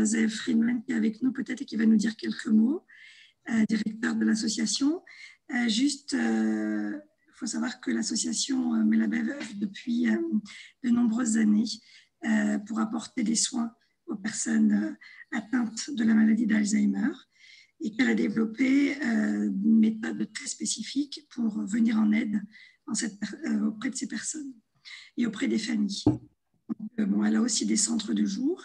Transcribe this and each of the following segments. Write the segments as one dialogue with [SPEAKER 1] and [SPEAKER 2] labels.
[SPEAKER 1] Zeev Friedman qui est avec nous peut-être et qui va nous dire quelques mots, directeur de l'association. Juste, il faut savoir que l'association Melabev œuvre depuis de nombreuses années pour apporter des soins aux personnes atteintes de la maladie d'Alzheimer et qu'elle a développé une méthode très spécifique pour venir en aide auprès de ces personnes et auprès des familles. Donc, elle a aussi des centres de jour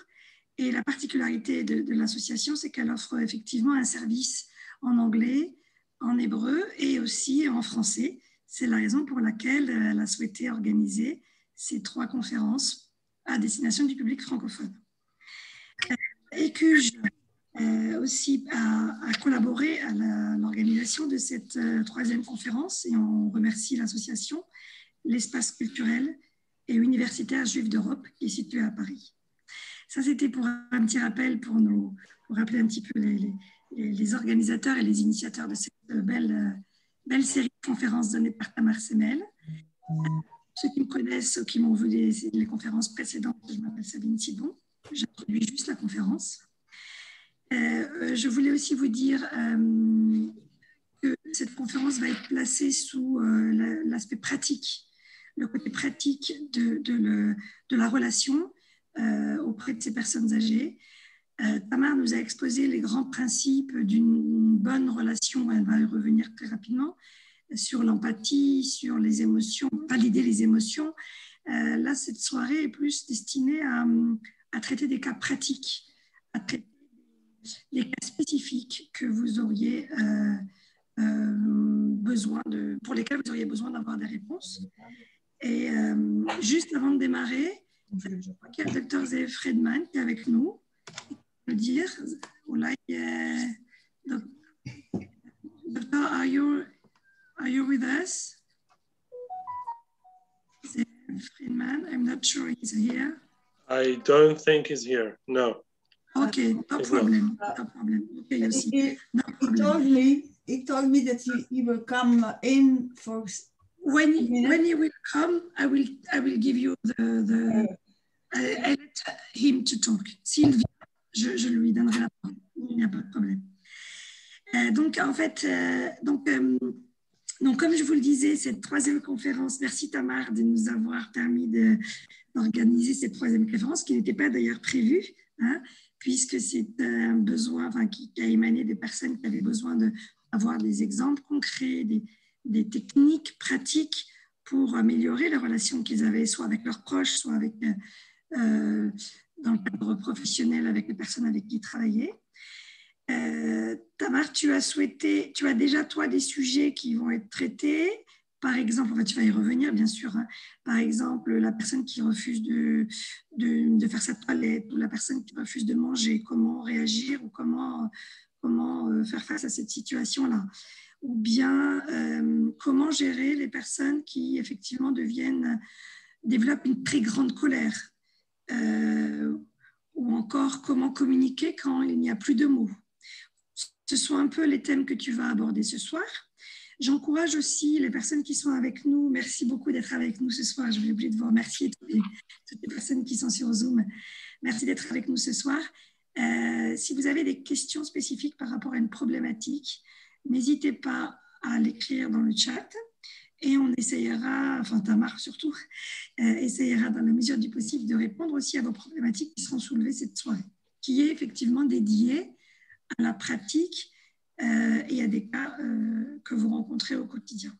[SPEAKER 1] et la particularité de l'association, c'est qu'elle offre effectivement un service en anglais, en hébreu et aussi en français. C'est la raison pour laquelle elle a souhaité organiser ces 3 conférences à destination du public francophone. ECUJ aussi a collaboré à l'organisation de cette 3e conférence et on remercie l'association, l'espace culturel et universitaire juif d'Europe qui est situé à Paris. Ça, c'était pour un petit rappel pour rappeler un petit peu les organisateurs et les initiateurs de cette belle série de conférences données par Tamar Semel. Ceux qui me connaissent, qui m'ont vu les conférences précédentes, je m'appelle Sabine Thibon. J'introduis juste la conférence. Je voulais aussi vous dire que cette conférence va être placée sous l'aspect pratique, le côté pratique de la relation auprès de ces personnes âgées. Tamar nous a exposé les grands principes d'une bonne relation, elle va y revenir très rapidement, sur l'empathie, sur les émotions, valider les émotions. Là, cette soirée est plus destinée à traiter des cas pratiques, à traiter des cas spécifiques que vous auriez pour lesquels vous auriez besoin d'avoir des réponses. Et juste avant de démarrer, je crois qu'il y a le docteur Zeev Friedman qui est avec nous. Le dire. Doctor, are you with us? Zeev Friedman, I'm not sure he's here.
[SPEAKER 2] I don't think he's here. No.
[SPEAKER 1] Okay, no problem. No problem. Okay, you see. No problem.
[SPEAKER 3] He told me that he will come in for.
[SPEAKER 1] When he will come, I will give you I let him to talk. S'il vient, je lui donnerai la parole. Il n'y a pas de problème. Donc, en fait, donc, comme je vous le disais, cette 3e conférence, merci Tamar de nous avoir permis d'organiser cette 3e conférence, qui n'était pas d'ailleurs prévue, hein, puisque c'est un besoin qui a émané des personnes qui avaient besoin d'avoir des exemples concrets, des techniques pratiques pour améliorer les relations qu'ils avaient, soit avec leurs proches, soit avec, dans le cadre professionnel avec les personnes avec qui ils travaillaient. Tamar, tu as déjà, toi, des sujets qui vont être traités. Par exemple, en fait, tu vas y revenir, bien sûr. Hein. Par exemple, la personne qui refuse de faire sa toilette ou la personne qui refuse de manger, comment réagir ou comment faire face à cette situation-là. Ou bien comment gérer les personnes qui, effectivement, développent une très grande colère. Ou encore comment communiquer quand il n'y a plus de mots. Ce sont un peu les thèmes que tu vas aborder ce soir. J'encourage aussi les personnes qui sont avec nous. Merci beaucoup d'être avec nous ce soir. Je vais oublier de vous remercier, toutes les personnes qui sont sur Zoom. Merci d'être avec nous ce soir. Si vous avez des questions spécifiques par rapport à une problématique, n'hésitez pas à l'écrire dans le chat et on essayera, enfin Tamar surtout, essayera dans la mesure du possible de répondre aussi à vos problématiques qui seront soulevées cette soirée, qui est effectivement dédiée à la pratique et à des cas que vous rencontrez au quotidien.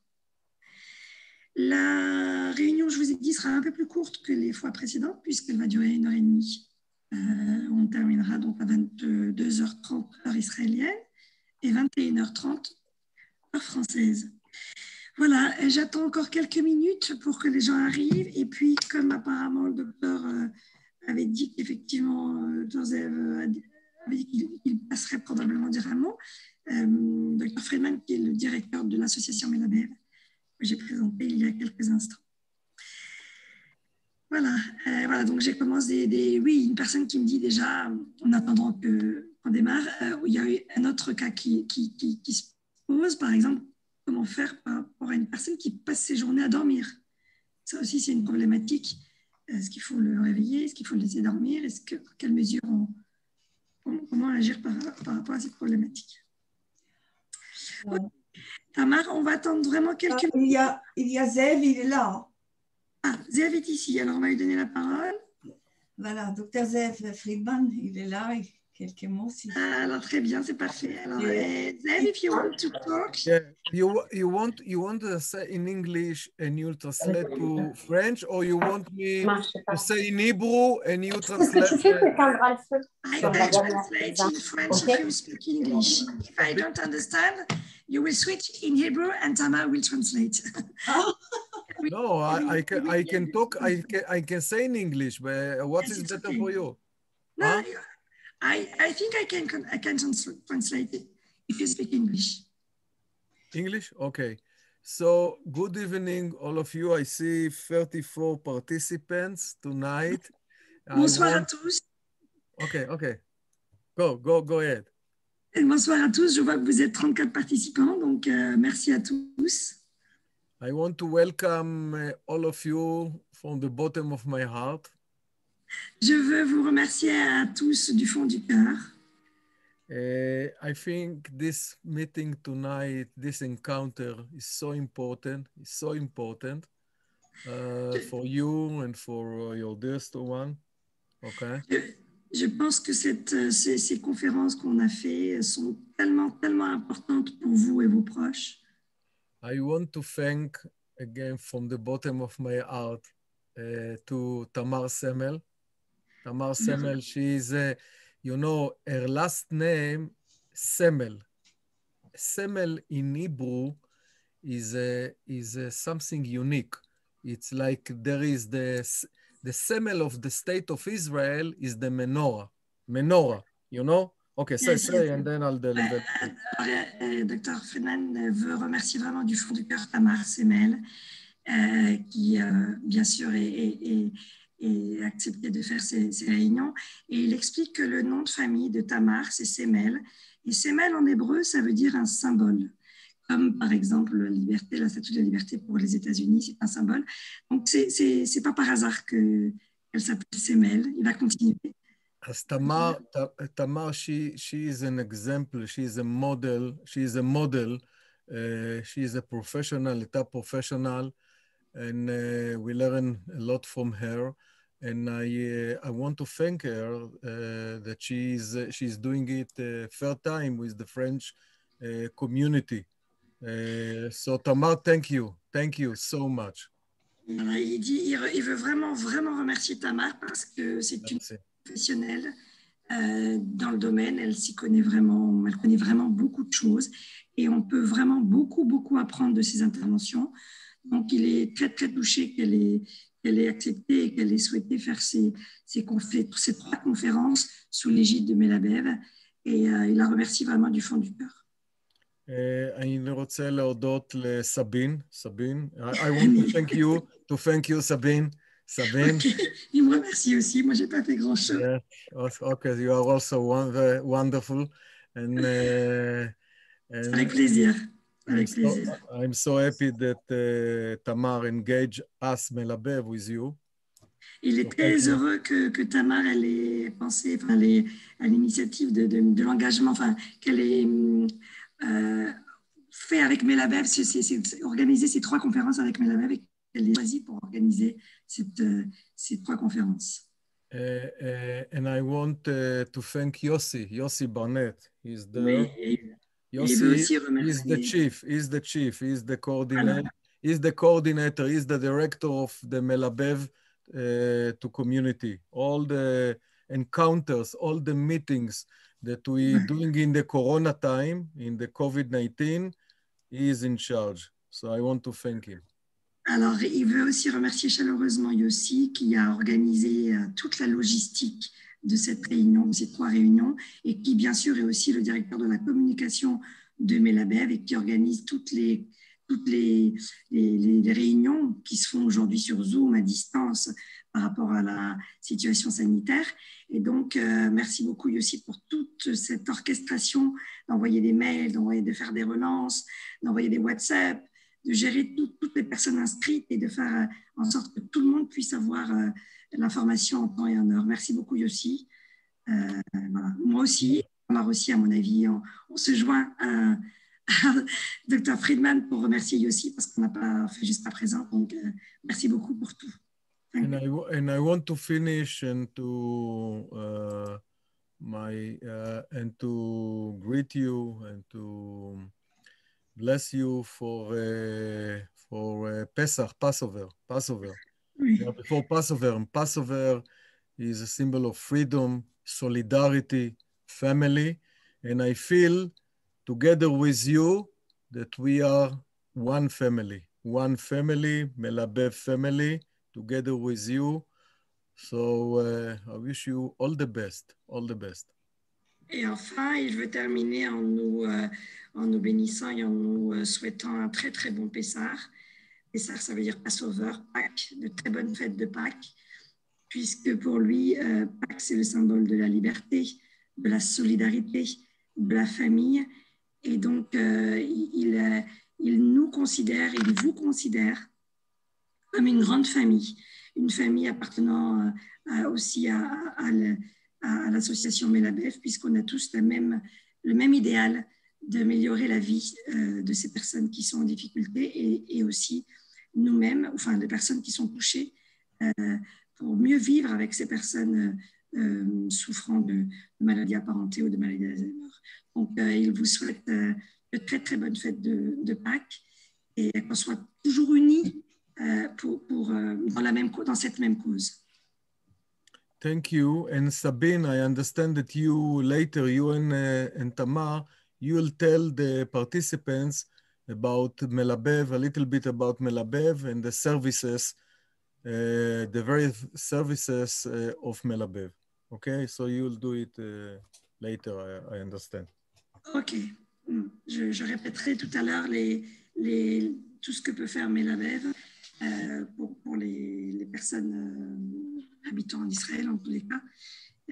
[SPEAKER 1] La réunion, je vous ai dit, sera un peu plus courte que les fois précédentes puisqu'elle va durer 1h30. On terminera donc à 22h30 heure israélienne et 21h30 heure française. Voilà, j'attends encore quelques minutes pour que les gens arrivent et puis comme apparemment le docteur avait dit qu'effectivement avait dit qu'il passerait probablement dire un mot, Dr Friedman qui est le directeur de l'association Melabev que j'ai présenté il y a quelques instants. Voilà, donc j'ai commencé oui, une personne qui me dit déjà, en attendant qu'on démarre, il y a eu un autre cas qui se pose, par exemple, comment faire par rapport à une personne qui passe ses journées à dormir. Ça aussi, c'est une problématique. Est-ce qu'il faut le réveiller? Est-ce qu'il faut le laisser dormir? Quelle mesure comment agir par rapport à cette problématique. Tamar, on va attendre vraiment quelques minutes.
[SPEAKER 3] Il y a Zev, il est là.
[SPEAKER 1] Ah, Zev est ici, alors on va lui donner la parole.
[SPEAKER 3] Voilà, docteur Zev Friedman, il est là. Quelques mots aussi.
[SPEAKER 1] Alors, très bien, c'est parfait. Alors, Zev, if you want to talk.
[SPEAKER 4] Yeah, you want to say in English and you translate to French, or you want me to say in Hebrew and you translate?
[SPEAKER 1] I translate in French if you speak English. If I don't understand, you will switch in Hebrew and Tamar will translate.
[SPEAKER 4] No, I can talk. I can say in English, but what is better for you?
[SPEAKER 1] No,
[SPEAKER 4] Huh?
[SPEAKER 1] I think I can translate it if you speak English.
[SPEAKER 4] English? Okay. So good evening, all of you. I see 34 participants tonight.
[SPEAKER 1] Bonsoir à tous.
[SPEAKER 4] Okay. Go ahead.
[SPEAKER 1] Et bonsoir à tous. Je vois que vous êtes 34 participants, donc merci à tous.
[SPEAKER 4] I want to welcome all of you from the bottom of my heart.
[SPEAKER 1] Je veux vous remercier à tous du fond du cœur.
[SPEAKER 4] I think this meeting tonight, this encounter is so important. It's so important for you and for your dearest one. Okay.
[SPEAKER 1] Je pense que ces conférences qu'on a fait sont tellement importantes pour vous et vos proches.
[SPEAKER 4] I want to thank again from the bottom of my heart to Tamar Semel. Tamar Semel, she is, you know, her last name, Semel. Semel in Hebrew is something unique. It's like there is the Semel of the state of Israel is the menorah. Menorah, you know? Okay, say, and then I'll deliver.
[SPEAKER 1] Dr. Friedman veut remercier vraiment du fond du cœur Tamar Semel, qui, bien sûr, est accepté de faire ces réunions. Et il explique que le nom de famille de Tamar, c'est Semel. Et Semel, en hébreu, ça veut dire un symbole. Comme, par exemple, la liberté, la statue de la liberté pour les États-Unis, c'est un symbole. Donc, c'est pas par hasard qu'elle s'appelle Semel. Il va continuer.
[SPEAKER 4] As Tamar, she is an example. She is a model. She is a model. She is a professional, a top professional, and we learn a lot from her. And I want to thank her that she's doing it third time with the French community. So Tamar, thank you so much.
[SPEAKER 1] Voilà, il veut vraiment remercier Tamar parce que c'est une professionnelle dans le domaine. Elle s'y connaît vraiment, elle connaît vraiment beaucoup de choses et on peut vraiment beaucoup apprendre de ses interventions. Donc, il est très touché qu'elle ait accepté et qu'elle ait souhaité faire ces 3 conférences sous l'égide de Melabev. Et il la remercie vraiment du fond du cœur.
[SPEAKER 4] אני רוצה להודות לסבין. I want to thank you, Sabine.
[SPEAKER 1] Il me remercie aussi. Moi, j'ai pas fait grand-chose.
[SPEAKER 4] Yeah. Okay, you are also wonderful. And
[SPEAKER 1] avec plaisir.
[SPEAKER 4] I'm so happy that Tamar engaged us, Melabev, with you.
[SPEAKER 1] Il est très heureux que Tamar elle ait pensé, enfin, à l'initiative de l'engagement, enfin, qu'elle ait fait avec Melabev, organiser ces 3 conférences avec Melabev et qu'elle ait choisi pour organiser ces 3 conférences.
[SPEAKER 4] And I want to thank Yossi Barnett. He's there.
[SPEAKER 1] Yossi,
[SPEAKER 4] he's the chief, he's the coordinator, he's the coordinator, he's the director of the Melabev to community. All the encounters, all the meetings that we're doing in the Corona time, in the COVID-19, he is in charge. So I want to thank him.
[SPEAKER 1] Alors, il veut aussi remercier chaleureusement Yossi qui a organisé toute la logistique de cette réunion, de ces 3 réunions, et qui, bien sûr, est aussi le directeur de la communication de Melabev et qui organise toutes les réunions qui se font aujourd'hui sur Zoom à distance par rapport à la situation sanitaire. Et donc, merci beaucoup Yossi pour toute cette orchestration, d'envoyer des mails, de faire des relances, d'envoyer des WhatsApp, de gérer toutes les personnes inscrites et de faire en sorte que tout le monde puisse avoir l'information en temps et en heure. Merci beaucoup Yossi. Voilà. Moi aussi, Tamar aussi, à mon avis, on se joint à Dr. Friedman pour remercier Yossi parce qu'on n'a pas fait jusqu'à présent. Donc, merci beaucoup pour tout.
[SPEAKER 4] And I want to finish and to and to greet you and to bless you for Pesach, Passover.
[SPEAKER 1] Oui.
[SPEAKER 4] Before Passover, and Passover is a symbol of freedom, solidarity, family, and I feel together with you that we are one family, Melabev family, together with you. So I wish you all the best, all the best.
[SPEAKER 1] Et enfin, je veux terminer en nous bénissant et en nous souhaitant un très très bon Pessah. Pessah, ça veut dire Passover, Pâques, de très bonnes fêtes de Pâques, puisque pour lui, Pâques, c'est le symbole de la liberté, de la solidarité, de la famille. Et donc, il nous considère, il vous considère comme une grande famille, une famille appartenant aussi à l'association Melabev, puisqu'on a tous le même idéal d'améliorer la vie de ces personnes qui sont en difficulté et aussi nous-mêmes, enfin les personnes qui sont touchées, pour mieux vivre avec ces personnes souffrant de maladies apparentées ou de maladies d'Alzheimer. Donc, il vous souhaite de très très bonnes fêtes de Pâques et qu'on soit toujours unis dans cette même cause.
[SPEAKER 4] Thank you. And Sabine, I understand that you later, you and Tamar, you will tell the participants about Melabev, a little bit about Melabev and the services, the various services of Melabev. Okay, so you will do it later, I understand.
[SPEAKER 1] Ok. Je répéterai tout à l'heure tout ce que peut faire Melabev pour les personnes habitant en Israël, en tous les cas.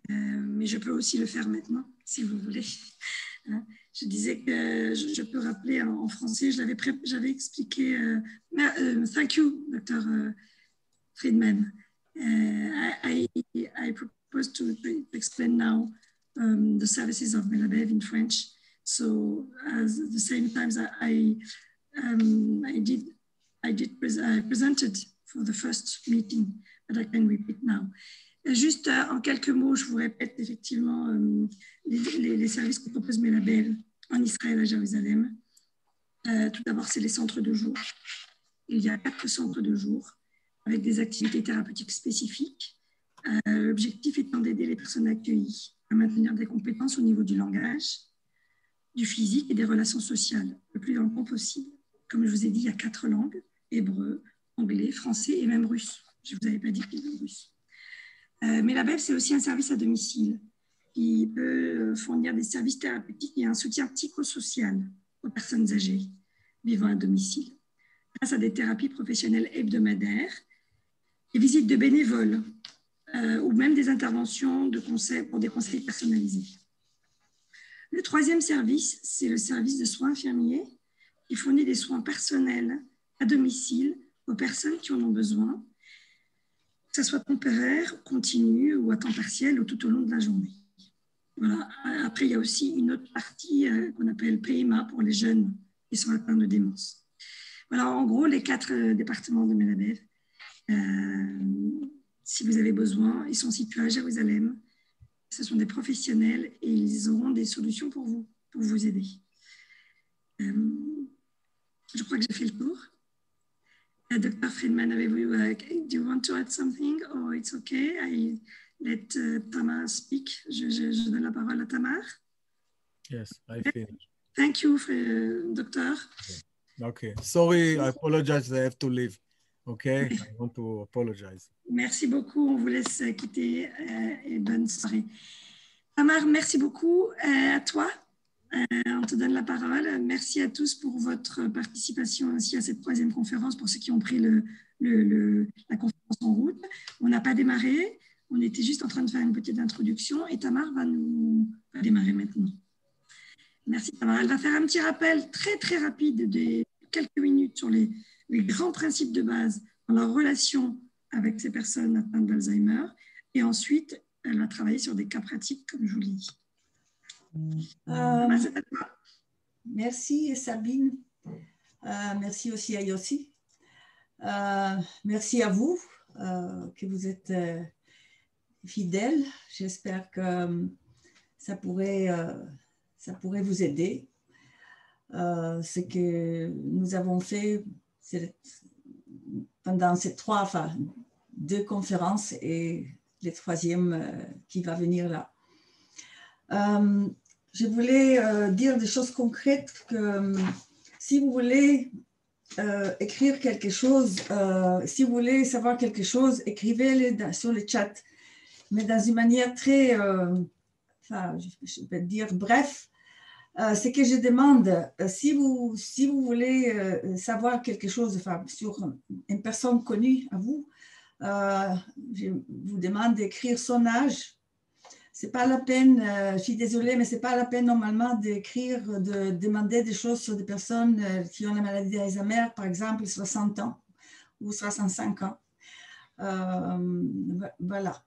[SPEAKER 1] Mais je peux aussi le faire maintenant, si vous voulez. Je disais que je peux rappeler en français, j'avais expliqué. Thank you, Dr. Friedman. I propose to explain now the services of Melabev in French. So at the same time, I presented for the first meeting, but I can repeat now. Juste en quelques mots, je vous répète effectivement les services que propose Melabev en Israël, à Jérusalem. Tout d'abord, c'est les centres de jour. Il y a 4 centres de jour avec des activités thérapeutiques spécifiques. L'objectif étant d'aider les personnes accueillies à maintenir des compétences au niveau du langage, du physique et des relations sociales, le plus longtemps possible. Comme je vous ai dit, il y a 4 langues, hébreu, anglais, français et même russe. Je ne vous avais pas dit qu'il y avait russe. Melabev, c'est aussi un service à domicile qui peut fournir des services thérapeutiques et un soutien psychosocial aux personnes âgées vivant à domicile, grâce à des thérapies professionnelles hebdomadaires, des visites de bénévoles ou même des interventions pour des conseils personnalisés. Le 3e service, c'est le service de soins infirmiers qui fournit des soins personnels à domicile aux personnes qui en ont besoin, que ce soit temporaire, continu ou à temps partiel ou tout au long de la journée. Voilà. Après, il y a aussi une autre partie qu'on appelle PMA pour les jeunes qui sont atteints de démence. Voilà, en gros, les 4 départements de Melabev. Si vous avez besoin, ils sont situés à Jérusalem. Ce sont des professionnels et ils auront des solutions pour vous aider. Je crois que j'ai fait le tour. Dr. Friedman, do you want to add something or it's okay? I let Tamar speak. Je donne la parole à Tamar.
[SPEAKER 4] Yes, I finished.
[SPEAKER 1] Thank you, Doctor.
[SPEAKER 4] Okay. Sorry, I apologize. I have to leave. Okay, I want to apologize.
[SPEAKER 1] Merci beaucoup. On vous laisse quitter et bonne soirée. Tamar, merci beaucoup à toi. On te donne la parole. Merci à tous pour votre participation aussi à cette 3e conférence, pour ceux qui ont pris la conférence en route. On n'a pas démarré, on était juste en train de faire une petite introduction et Tamar va démarrer maintenant. Merci Tamar. Elle va faire un petit rappel très très rapide de quelques minutes sur les grands principes de base dans leur relation avec ces personnes atteintes d'Alzheimer et ensuite elle va travailler sur des cas pratiques comme je vous l'ai dit.
[SPEAKER 3] Merci Sabine. Merci aussi à Yossi. Merci à vous que vous êtes fidèles. J'espère que ça pourrait vous aider. Ce que nous avons fait pendant ces deux conférences et les troisième qui va venir là. Je voulais dire des choses concrètes que si vous voulez écrire quelque chose, si vous voulez savoir quelque chose, écrivez-le sur le chat, mais dans une manière très, je vais dire bref. Ce que je demande, si vous voulez savoir quelque chose sur une personne connue à vous, je vous demande d'écrire son âge. C'est pas la peine, je suis désolée, mais c'est pas la peine normalement d'écrire, de demander des choses sur des personnes qui ont la maladie d'Alzheimer, par exemple 60 ans ou 65 ans. Voilà.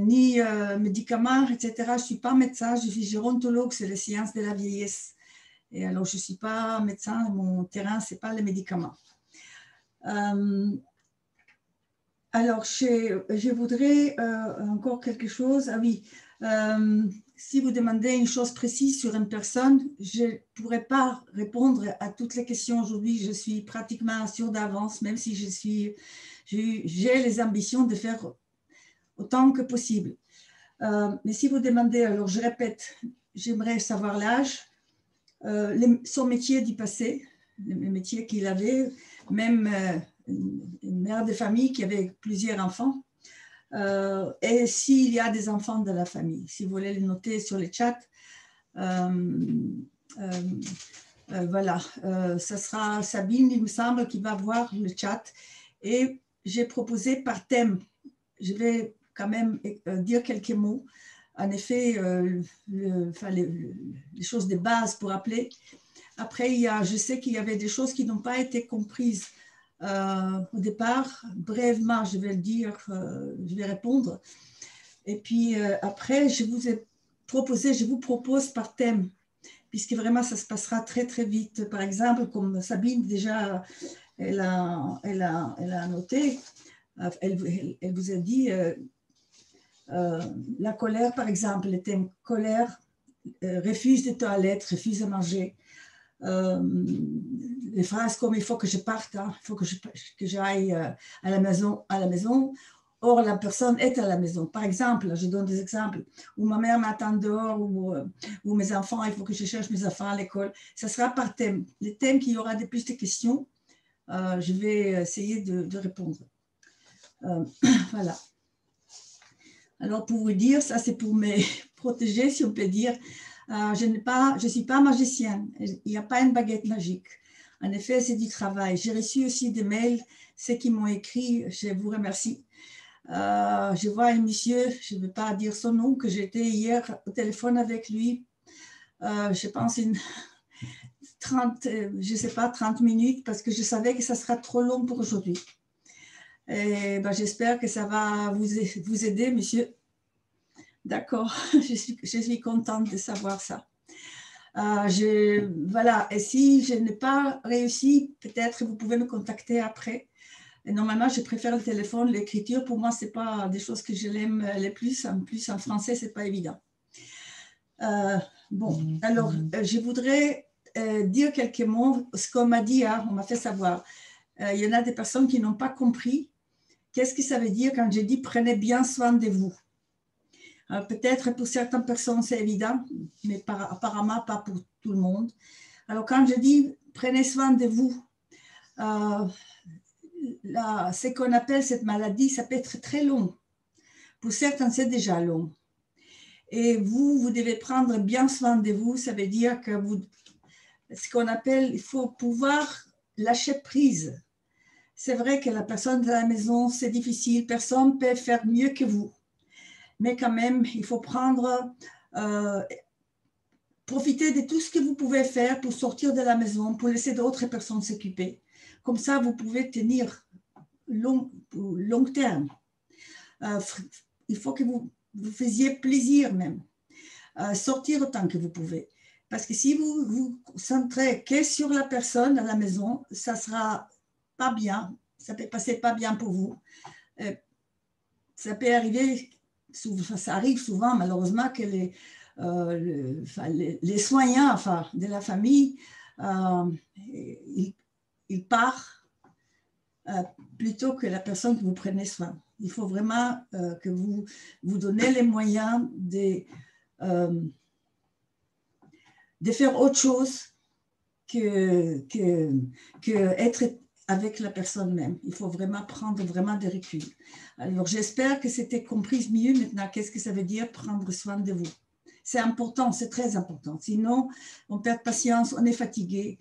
[SPEAKER 3] Ni médicaments, etc. Je ne suis pas médecin, je suis gérontologue, c'est les sciences de la vieillesse. Et alors, je ne suis pas médecin, mon terrain, ce n'est pas les médicaments. Alors, je voudrais encore quelque chose. Ah oui, si vous demandez une chose précise sur une personne, je ne pourrais pas répondre à toutes les questions aujourd'hui. Je suis pratiquement sûre d'avance, même si j'ai les ambitions de faire autant que possible. Mais si vous demandez, alors je répète, j'aimerais savoir l'âge, son métier du passé, le métier qu'il avait, même une mère de famille qui avait plusieurs enfants, et s'il y a des enfants de la famille. Si vous voulez les noter sur le chat, voilà, ça sera Sabine, il me semble, qui va voir le chat. Et j'ai proposé par thème, je vais quand même dire quelques mots. En effet, les choses de base pour appeler. Après, je sais qu'il y avait des choses qui n'ont pas été comprises au départ. Brièvement, je vais le dire, je vais répondre. Et puis après, je vous propose par thème, puisque vraiment, ça se passera très, très vite. Par exemple, comme Sabine, déjà, elle a noté, elle vous a dit, la colère, par exemple, le thème colère, refuse de toilette, refuse de manger. Les phrases comme il faut que je parte, hein, il faut que j'aille à la maison. Or, la personne est à la maison. Par exemple, je donne des exemples, où ma mère m'attend dehors, ou mes enfants, il faut que je cherche mes enfants à l'école. Ça sera par thème. Les thèmes qui aura de plus de questions, je vais essayer de répondre. Voilà. Alors, pour vous dire, ça c'est pour me protéger, si on peut dire. Je ne suis pas magicienne. Il n'y a pas une baguette magique. En effet, c'est du travail. J'ai reçu aussi des mails, ceux qui m'ont écrit, je vous remercie. Je vois un monsieur, je ne vais pas dire son nom, que j'étais hier au téléphone avec lui, je pense 30 minutes, parce que je savais que ça sera trop long pour aujourd'hui. Et j'espère que ça va vous aider, monsieur. D'accord, je suis contente de savoir ça. Voilà, et si je n'ai pas réussi, peut-être vous pouvez me contacter après. Et normalement, je préfère le téléphone, l'écriture. Pour moi, ce n'est pas des choses que je l'aime le plus. En plus, en français, ce n'est pas évident. Bon, alors, je voudrais dire quelques mots. Ce qu'on m'a dit, hein, on m'a fait savoir. Il y en a des personnes qui n'ont pas compris qu'est-ce que ça veut dire quand je dis « prenez bien soin de vous ». Peut-être pour certaines personnes, c'est évident, mais apparemment pas pour tout le monde. Alors, quand je dis « prenez soin de vous », ce qu'on appelle cette maladie, ça peut être très long. Pour certains, c'est déjà long. Et vous devez prendre bien soin de vous. Ça veut dire que ce qu'on appelle, il faut pouvoir lâcher prise. C'est vrai que la personne de la maison, c'est difficile. Personne ne peut faire mieux que vous. Mais quand même, il faut profiter de tout ce que vous pouvez faire pour sortir de la maison, pour laisser d'autres personnes s'occuper. Comme ça, vous pouvez tenir long terme. Il faut que vous faisiez plaisir même. sortir autant que vous pouvez. Parce que si vous vous concentrez que sur la personne à la maison, ça ne sera pas bien, ça peut passer pas bien pour vous. Ça peut arriver, ça arrive souvent malheureusement que les soignants de la famille, ils partent plutôt que la personne que vous prenez soin. Il faut vraiment que vous vous donnez les moyens de faire autre chose que être avec la personne même. Il faut vraiment prendre vraiment des reculs. Alors, j'espère que c'était compris mieux maintenant. Qu'est-ce que ça veut dire prendre soin de vous? C'est important, c'est très important. Sinon, on perd patience, on est fatigué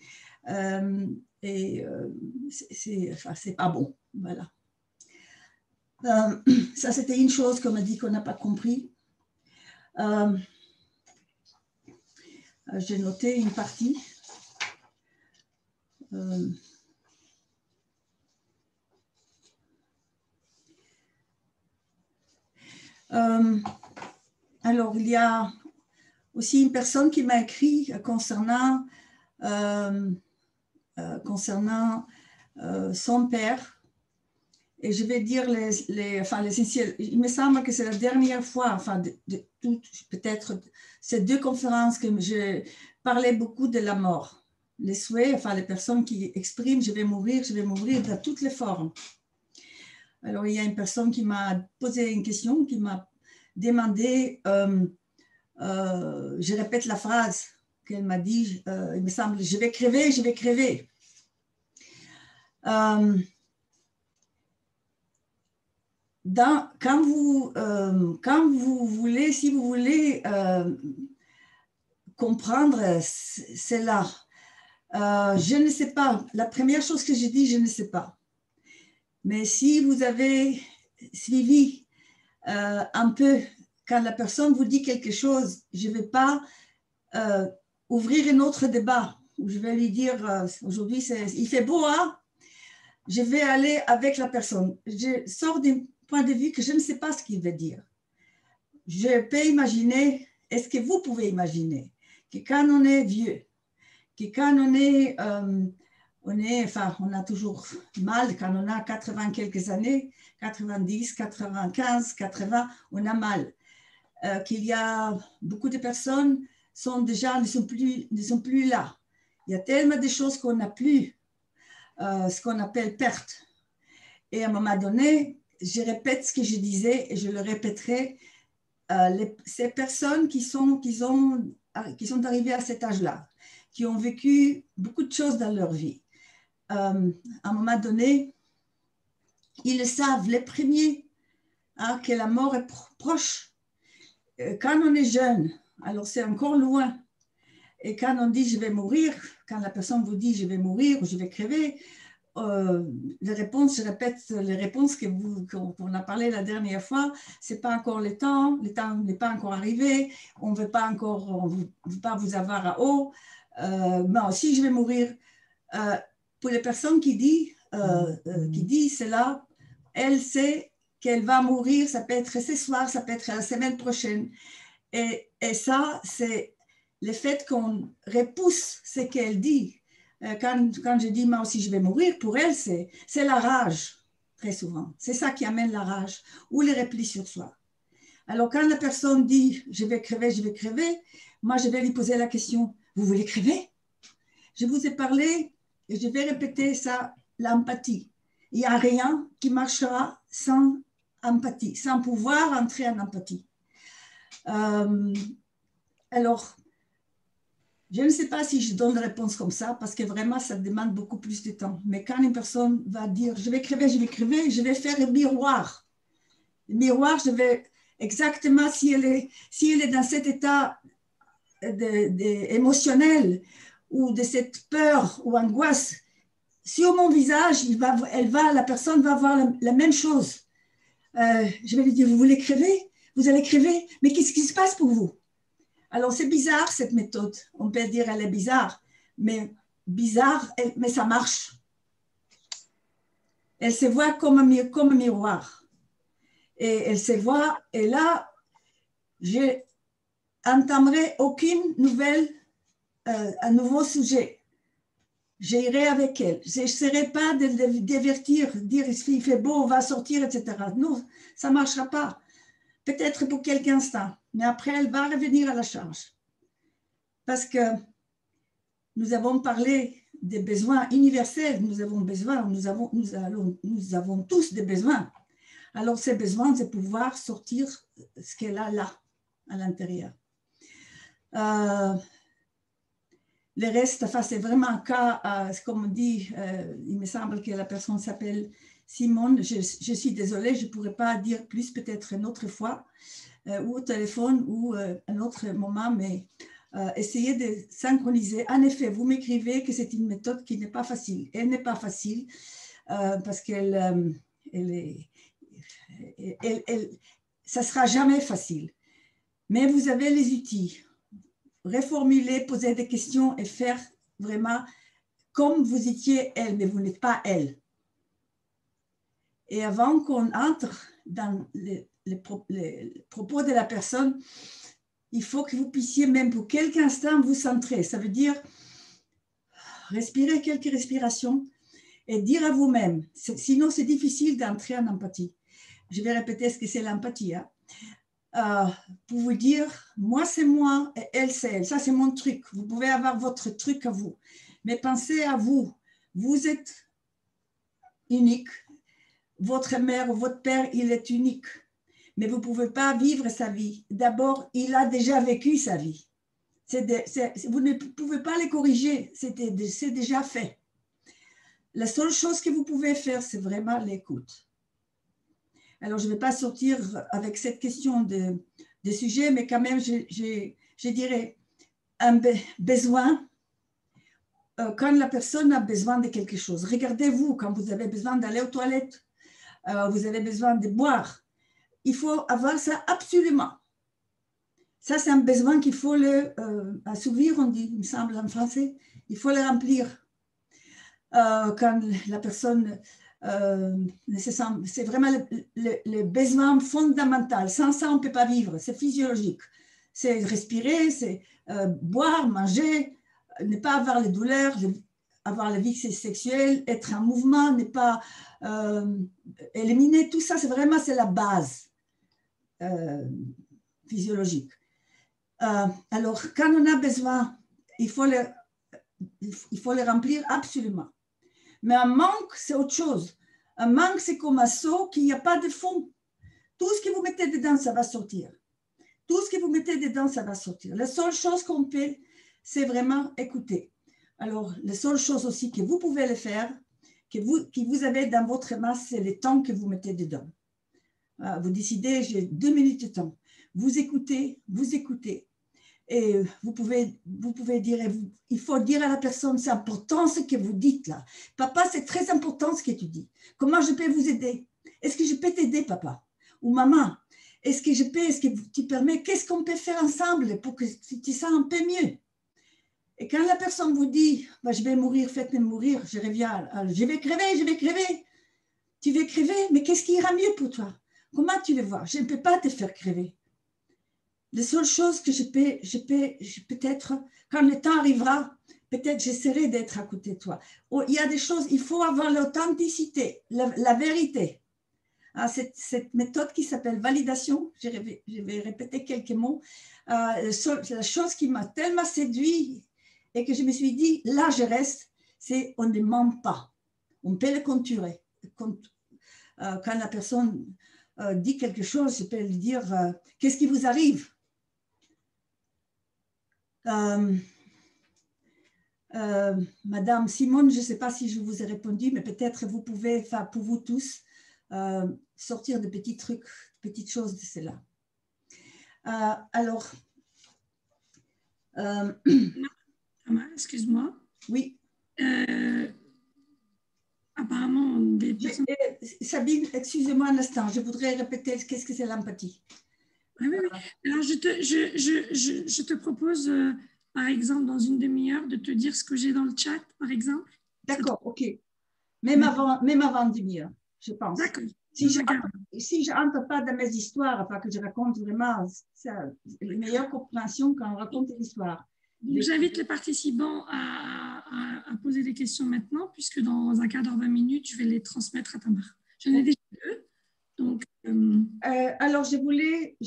[SPEAKER 3] c'est pas bon. Voilà. Ça, c'était une chose qu'on m'a dit qu'on n'a pas compris. J'ai noté une partie. Alors, il y a aussi une personne qui m'a écrit concernant son père. Et je vais dire l'essentiel. Il me semble que c'est la dernière fois, peut-être ces 2 conférences que je parlais beaucoup de la mort. Les souhaits, les personnes qui expriment « je vais mourir » de toutes les formes. Alors, il y a une personne qui m'a posé une question, qui m'a demandé, je répète la phrase qu'elle m'a dit, il me semble, je vais crever, je vais crever. Quand vous voulez, si vous voulez comprendre cela, je ne sais pas, la première chose que j'ai dit, je ne sais pas. Mais si vous avez suivi un peu, quand la personne vous dit quelque chose, je ne vais pas ouvrir un autre débat où je vais lui dire aujourd'hui il fait beau, hein? Je vais aller avec la personne. Je sors d'un point de vue que je ne sais pas ce qu'il veut dire. Je peux imaginer, est-ce que vous pouvez imaginer que quand on est vieux, que quand on a toujours mal, quand on a 80 quelques années, 90, 95, 80, on a mal. Qu'il y a beaucoup de personnes ne sont plus là. Il y a tellement de choses qu'on n'a plus, ce qu'on appelle perte. Et à un moment donné, je répète ce que je disais et je le répéterai. Ces personnes qui sont arrivées à cet âge-là, qui ont vécu beaucoup de choses dans leur vie, à un moment donné, ils le savent, les premiers, que la mort est proche. Quand on est jeune, alors c'est encore loin. Et quand on dit je vais mourir, quand la personne vous dit je vais mourir ou je vais crever, les réponses, je répète les réponses qu'on a parlé la dernière fois, c'est pas encore le temps n'est pas encore arrivé, on veut pas vous avoir à haut, mais si je vais mourir. Pour les personnes qui disent cela, elle sait qu'elle va mourir, ça peut être ce soir, ça peut être la semaine prochaine. Et ça, c'est le fait qu'on repousse ce qu'elle dit. Quand je dis moi aussi je vais mourir, pour elle, c'est la rage, très souvent. C'est ça qui amène la rage ou les replis sur soi. Alors, quand la personne dit je vais crever, moi, je vais lui poser la question, vous voulez crever? Je vous ai parlé, et je vais répéter ça, l'empathie. Il n'y a rien qui marchera sans empathie, sans pouvoir entrer en empathie. Alors, je ne sais pas si je donne une réponse comme ça, parce que vraiment, ça demande beaucoup plus de temps. Mais quand une personne va dire, je vais crever, je vais faire un miroir. Le miroir, je vais exactement, si elle est dans cet état émotionnel, ou de cette peur ou angoisse, sur mon visage, la personne va voir la même chose. Je vais lui dire, vous voulez crever? Vous allez crever? Mais qu'est-ce qui se passe pour vous? Alors, c'est bizarre, cette méthode. On peut dire elle est bizarre, mais ça marche. Elle se voit comme un miroir. Et elle se voit, et là, n'entamerai aucune nouvelle, un nouveau sujet. J'irai avec elle. Je n'essaierai pas de le divertir, dire il fait beau, on va sortir, etc. Non, ça ne marchera pas. Peut-être pour quelques instants, mais après, elle va revenir à la charge. Parce que nous avons parlé des besoins universels, nous avons besoin, nous avons tous des besoins. Alors, ces besoins, c'est pouvoir sortir ce qu'elle a là, à l'intérieur. Le reste, enfin, c'est vraiment un cas, comme on dit, il me semble que la personne s'appelle Simone. Je suis désolée, je ne pourrais pas dire plus, peut-être une autre fois, ou au téléphone, ou un autre moment, mais essayez de synchroniser. En effet, vous m'écrivez que c'est une méthode qui n'est pas facile. Elle n'est pas facile parce qu'elle ça ne sera jamais facile. Mais vous avez les outils. Reformuler, poser des questions et faire vraiment comme vous étiez elle, mais vous n'êtes pas elle. Et avant qu'on entre dans les propos de la personne, il faut que vous puissiez même pour quelques instants vous centrer. Ça veut dire respirer quelques respirations et dire à vous-même, sinon c'est difficile d'entrer en empathie. Je vais répéter ce que c'est l'empathie. Pour vous dire, moi c'est moi et elle c'est elle. Ça c'est mon truc. Vous pouvez avoir votre truc à vous. Mais pensez à vous. Vous êtes unique. Votre mère ou votre père, il est unique. Mais vous ne pouvez pas vivre sa vie. D'abord, il a déjà vécu sa vie. Vous ne pouvez pas les corriger. C'est déjà fait. La seule chose que vous pouvez faire, c'est vraiment l'écoute. Alors, je ne vais pas sortir avec cette question de sujet, mais quand même, je dirais un besoin, quand la personne a besoin de quelque chose. Regardez-vous, quand vous avez besoin d'aller aux toilettes, vous avez besoin de boire. Il faut avoir ça absolument. Ça, c'est un besoin qu'il faut assouvir, on dit, il me semble en français. Il faut le remplir. Quand la personne... c'est vraiment le besoin fondamental. Sans ça, on ne peut pas vivre. C'est physiologique. C'est respirer, c'est boire, manger, ne pas avoir les douleurs, avoir la vie sexuelle, être en mouvement, ne pas éliminer. Tout ça, c'est la base physiologique. Alors, quand on a besoin, il faut le remplir absolument. Mais un manque, c'est autre chose. Un manque, c'est comme un seau qui n'y a pas de fond. Tout ce que vous mettez dedans, ça va sortir. Tout ce que vous mettez dedans, ça va sortir. La seule chose qu'on peut, c'est vraiment écouter. Alors, la seule chose aussi que vous pouvez le faire, que vous avez dans votre masse, c'est le temps que vous mettez dedans. Vous décidez, j'ai 2 minutes de temps. Vous écoutez. Et vous pouvez dire, il faut dire à la personne, c'est important ce que vous dites là. Papa, c'est très important ce que tu dis. Comment je peux vous aider? Est-ce que je peux t'aider, papa? Ou maman? Est-ce que tu permets? Qu'est-ce qu'on peut faire ensemble pour que tu te sens un peu mieux? Et quand la personne vous dit, bah, je vais mourir, faites-moi mourir, je reviens, je vais crever. Tu veux crever, mais qu'est-ce qui ira mieux pour toi? Comment tu veux voir? Je ne peux pas te faire crever. La seule chose que je peux peut-être, quand le temps arrivera, peut-être j'essaierai d'être à côté de toi. Il y a des choses, il faut avoir l'authenticité, la vérité. Cette méthode qui s'appelle validation, je vais répéter quelques mots. La chose qui m'a tellement séduit et que je me suis dit, là je reste, c'est on ne ment pas. On peut le conturer. Quand la personne dit quelque chose, je peux lui dire, qu'est-ce qui vous arrive? Madame Simone, je ne sais pas si je vous ai répondu, mais peut-être vous pouvez, pour vous tous, sortir de petits trucs, de petites choses de cela. Alors,
[SPEAKER 1] excuse-moi.
[SPEAKER 3] Oui.
[SPEAKER 1] Apparemment, des personnes...
[SPEAKER 3] Sabine, excusez-moi un instant, je voudrais répéter qu'est-ce que c'est l'empathie.
[SPEAKER 1] Oui. Alors, je te propose, par exemple, dans une demi-heure, de te dire ce que j'ai dans le chat, par exemple.
[SPEAKER 3] D'accord, ok. Même avant une demi-heure, je pense.
[SPEAKER 1] D'accord.
[SPEAKER 3] Si je n'entre pas dans mes histoires, enfin que je raconte vraiment, c'est la meilleure compréhension quand on raconte une histoire.
[SPEAKER 1] J'invite les participants à poser des questions maintenant, puisque dans un quart d'heure, 20 minutes, je vais les transmettre à Tamar. J'en ai déjà deux. Donc,
[SPEAKER 3] alors, je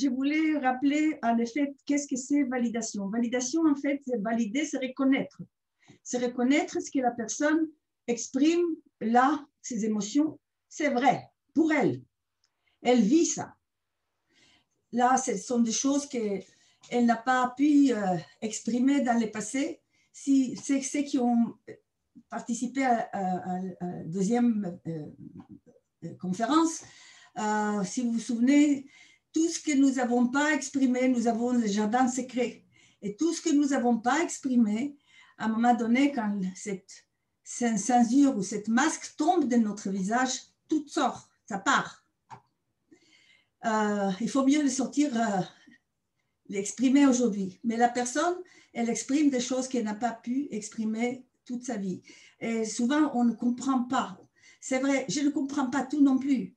[SPEAKER 3] voulais rappeler en effet qu'est-ce que c'est validation. Validation, en fait, c'est valider, c'est reconnaître. C'est reconnaître ce que la personne exprime là, ses émotions. C'est vrai, pour elle. Elle vit ça. Là, ce sont des choses qu'elle n'a pas pu exprimer dans le passé. Si c'est ceux qui ont participé à la deuxième conférence, si vous vous souvenez, tout ce que nous n'avons pas exprimé, nous avons le jardin secret. Et tout ce que nous n'avons pas exprimé, à un moment donné, quand cette censure ou cette masque tombe de notre visage, tout sort, ça part. Il faut mieux le sortir, l'exprimer aujourd'hui. Mais la personne, elle exprime des choses qu'elle n'a pas pu exprimer toute sa vie. Et souvent, on ne comprend pas. C'est vrai, je ne comprends pas tout non plus.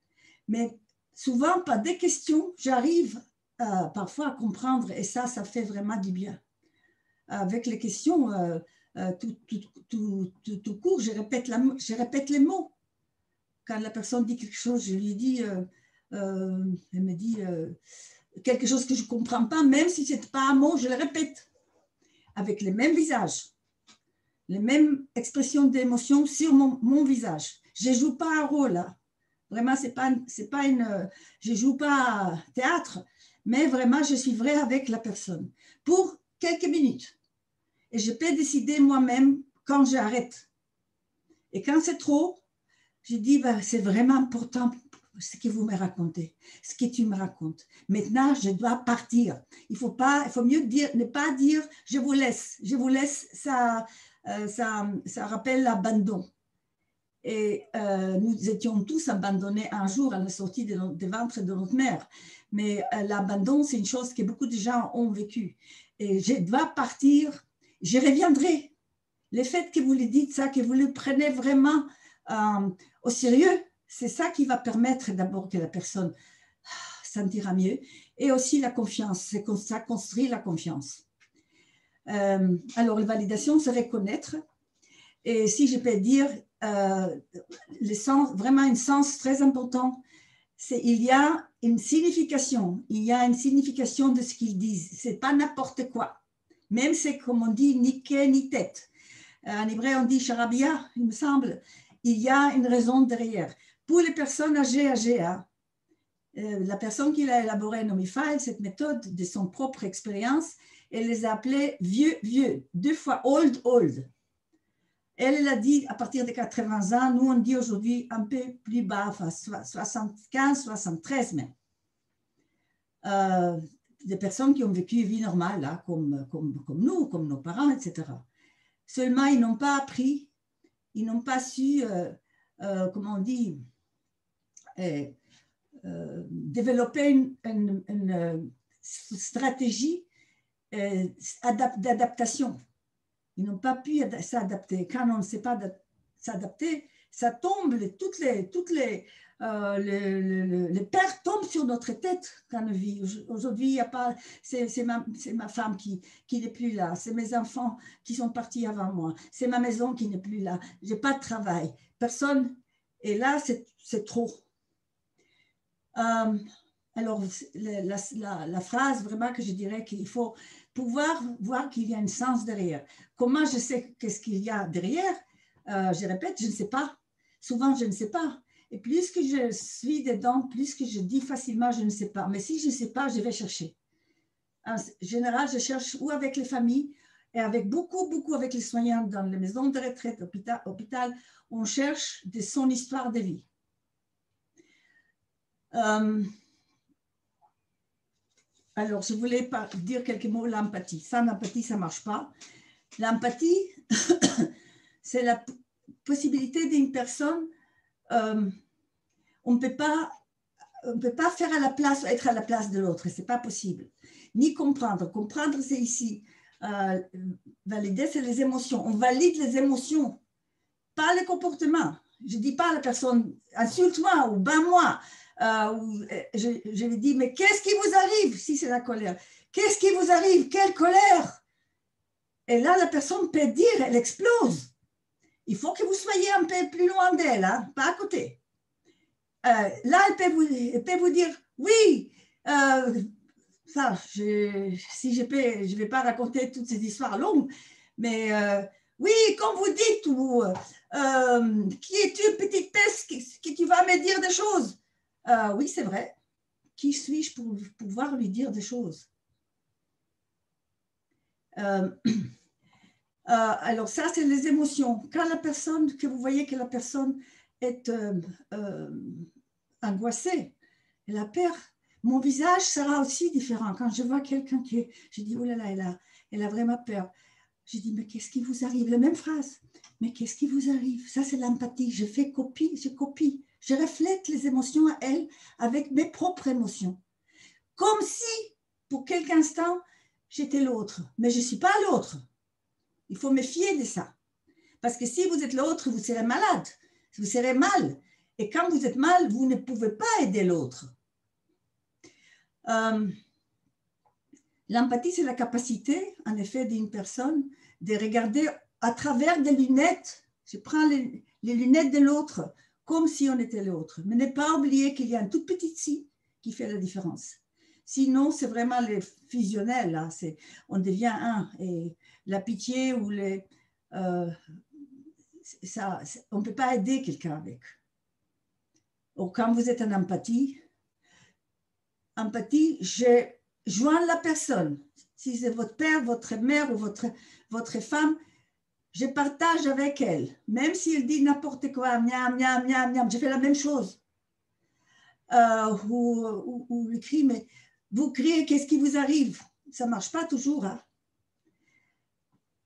[SPEAKER 3] Mais souvent, par des questions, j'arrive parfois à comprendre. Et ça fait vraiment du bien. Avec les questions, tout court, je répète les mots. Quand la personne dit quelque chose, je lui dis, elle me dit quelque chose que je ne comprends pas, même si ce n'est pas un mot, je le répète. Avec les mêmes visages, les mêmes expressions d'émotion sur mon visage. Je ne joue pas un rôle là. Vraiment, je ne joue pas théâtre, mais vraiment, je suis vraie avec la personne pour quelques minutes. Et je peux décider moi-même quand j'arrête. Et quand c'est trop, je dis, c'est vraiment important ce que vous me racontez, ce que tu me racontes. Maintenant, je dois partir. Il faut mieux ne pas dire, je vous laisse. Je vous laisse, ça rappelle l'abandon. Et nous étions tous abandonnés un jour à la sortie des ventres de notre mère. Mais l'abandon, c'est une chose que beaucoup de gens ont vécu. Et je dois partir, je reviendrai. Le fait que vous le dites ça, que vous le prenez vraiment au sérieux, c'est ça qui va permettre d'abord que la personne sentira mieux. Et aussi la confiance, ça construit la confiance. Alors, la validation, c'est reconnaître. Et si je peux dire, vraiment un sens très important, c'est il y a une signification. Il y a une signification de ce qu'ils disent. Ce n'est pas n'importe quoi. Même c'est comme on dit, ni quai ni tête. En hébreu, on dit charabia, il me semble. Il y a une raison derrière. Pour les personnes âgées, la personne qui a élaboré Nomified, cette méthode de son propre expérience, elle les a appelés vieux, 2 fois old. Elle a dit à partir de 80 ans, nous on dit aujourd'hui un peu plus bas, enfin 75, 73 même. Des personnes qui ont vécu une vie normale, là, comme nous, comme nos parents, etc. Seulement, ils n'ont pas appris, ils n'ont pas su, comment on dit, développer une stratégie d'adaptation. Ils n'ont pas pu s'adapter. Quand on ne sait pas s'adapter, ça tombe, toutes les pertes tombent sur notre tête quand on vit. Aujourd'hui, il n'y a pas, c'est ma femme qui n'est plus là, c'est mes enfants qui sont partis avant moi, c'est ma maison qui n'est plus là, je n'ai pas de travail, personne, et là, c'est trop. Alors, la phrase vraiment que je dirais qu'il faut pouvoir voir qu'il y a un sens derrière. Comment je sais qu'est-ce qu'il y a derrière? Je répète, je ne sais pas. Souvent, je ne sais pas. Et plus que je suis dedans, plus que je dis facilement, je ne sais pas. Mais si je ne sais pas, je vais chercher. En général, je cherche ou avec les familles et avec beaucoup avec les soignants dans les maisons de retraite, hôpital, on cherche de son histoire de vie. Alors, je voulais dire quelques mots, l'empathie. Sans l'empathie, ça ne marche pas. L'empathie, c'est la possibilité d'une personne, on ne peut pas faire à la place, être à la place de l'autre, ce n'est pas possible. Ni comprendre. Comprendre, c'est ici. Valider, c'est les émotions. On valide les émotions, pas les comportements. Je ne dis pas à la personne, insulte-moi ou bats-moi. Je lui dis, mais qu'est-ce qui vous arrive? Si c'est la colère. Qu'est-ce qui vous arrive? Quelle colère? Et là, la personne peut dire, elle explose. Il faut que vous soyez un peu plus loin d'elle, hein, pas à côté. Là, elle peut vous dire, oui, ça, si je ne vais pas raconter toutes ces histoires longues, mais oui, comme vous dites, qui es-tu, petite peste, que tu vas me dire des choses? Oui, c'est vrai. Qui suis-je pour pouvoir lui dire des choses? Alors ça, c'est les émotions. Quand la personne, que vous voyez que la personne est angoissée, elle a peur, mon visage sera aussi différent. Quand je vois quelqu'un qui, je dis, oh là là, elle a vraiment peur. Je dis, mais qu'est-ce qui vous arrive? La même phrase. Mais qu'est-ce qui vous arrive? Ça, c'est l'empathie. Je copie. Je reflète les émotions à elle avec mes propres émotions. Comme si, pour quelques instants, j'étais l'autre. Mais je ne suis pas l'autre. Il faut me fier de ça. Parce que si vous êtes l'autre, vous serez malade. Vous serez mal. Et quand vous êtes mal, vous ne pouvez pas aider l'autre. L'empathie, c'est la capacité, en effet, d'une personne de regarder à travers des lunettes. Je prends les lunettes de l'autre comme si on était l'autre. Mais ne pas oublier qu'il y a un tout petit si qui fait la différence. Sinon, c'est vraiment les fusionnels. Là. On devient un. Et la pitié ou on ne peut pas aider quelqu'un avec. Ou quand vous êtes en empathie, je joins la personne. Si c'est votre père, votre mère ou votre femme, je partage avec elle. Même si elle dit n'importe quoi, miam, miam, miam, miam, je fais la même chose. Ou le cri, mais vous criez, qu'est-ce qui vous arrive? Ça ne marche pas toujours. Hein?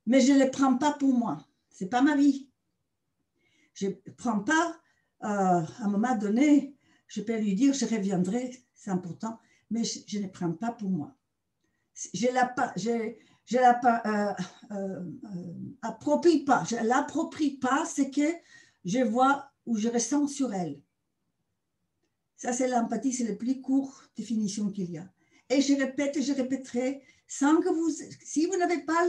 [SPEAKER 3] Mais je ne le prends pas pour moi. Ce n'est pas ma vie. Je ne prends pas, à un moment donné, je peux lui dire, je reviendrai, c'est important, mais je ne prends pas pour moi. Je ne l'approprie pas. Je ne l'approprie pas ce que je vois ou je ressens sur elle. Ça, c'est l'empathie, c'est la plus courte définition qu'il y a. Et je répète et je répéterai, sans que vous, si vous n'avez pas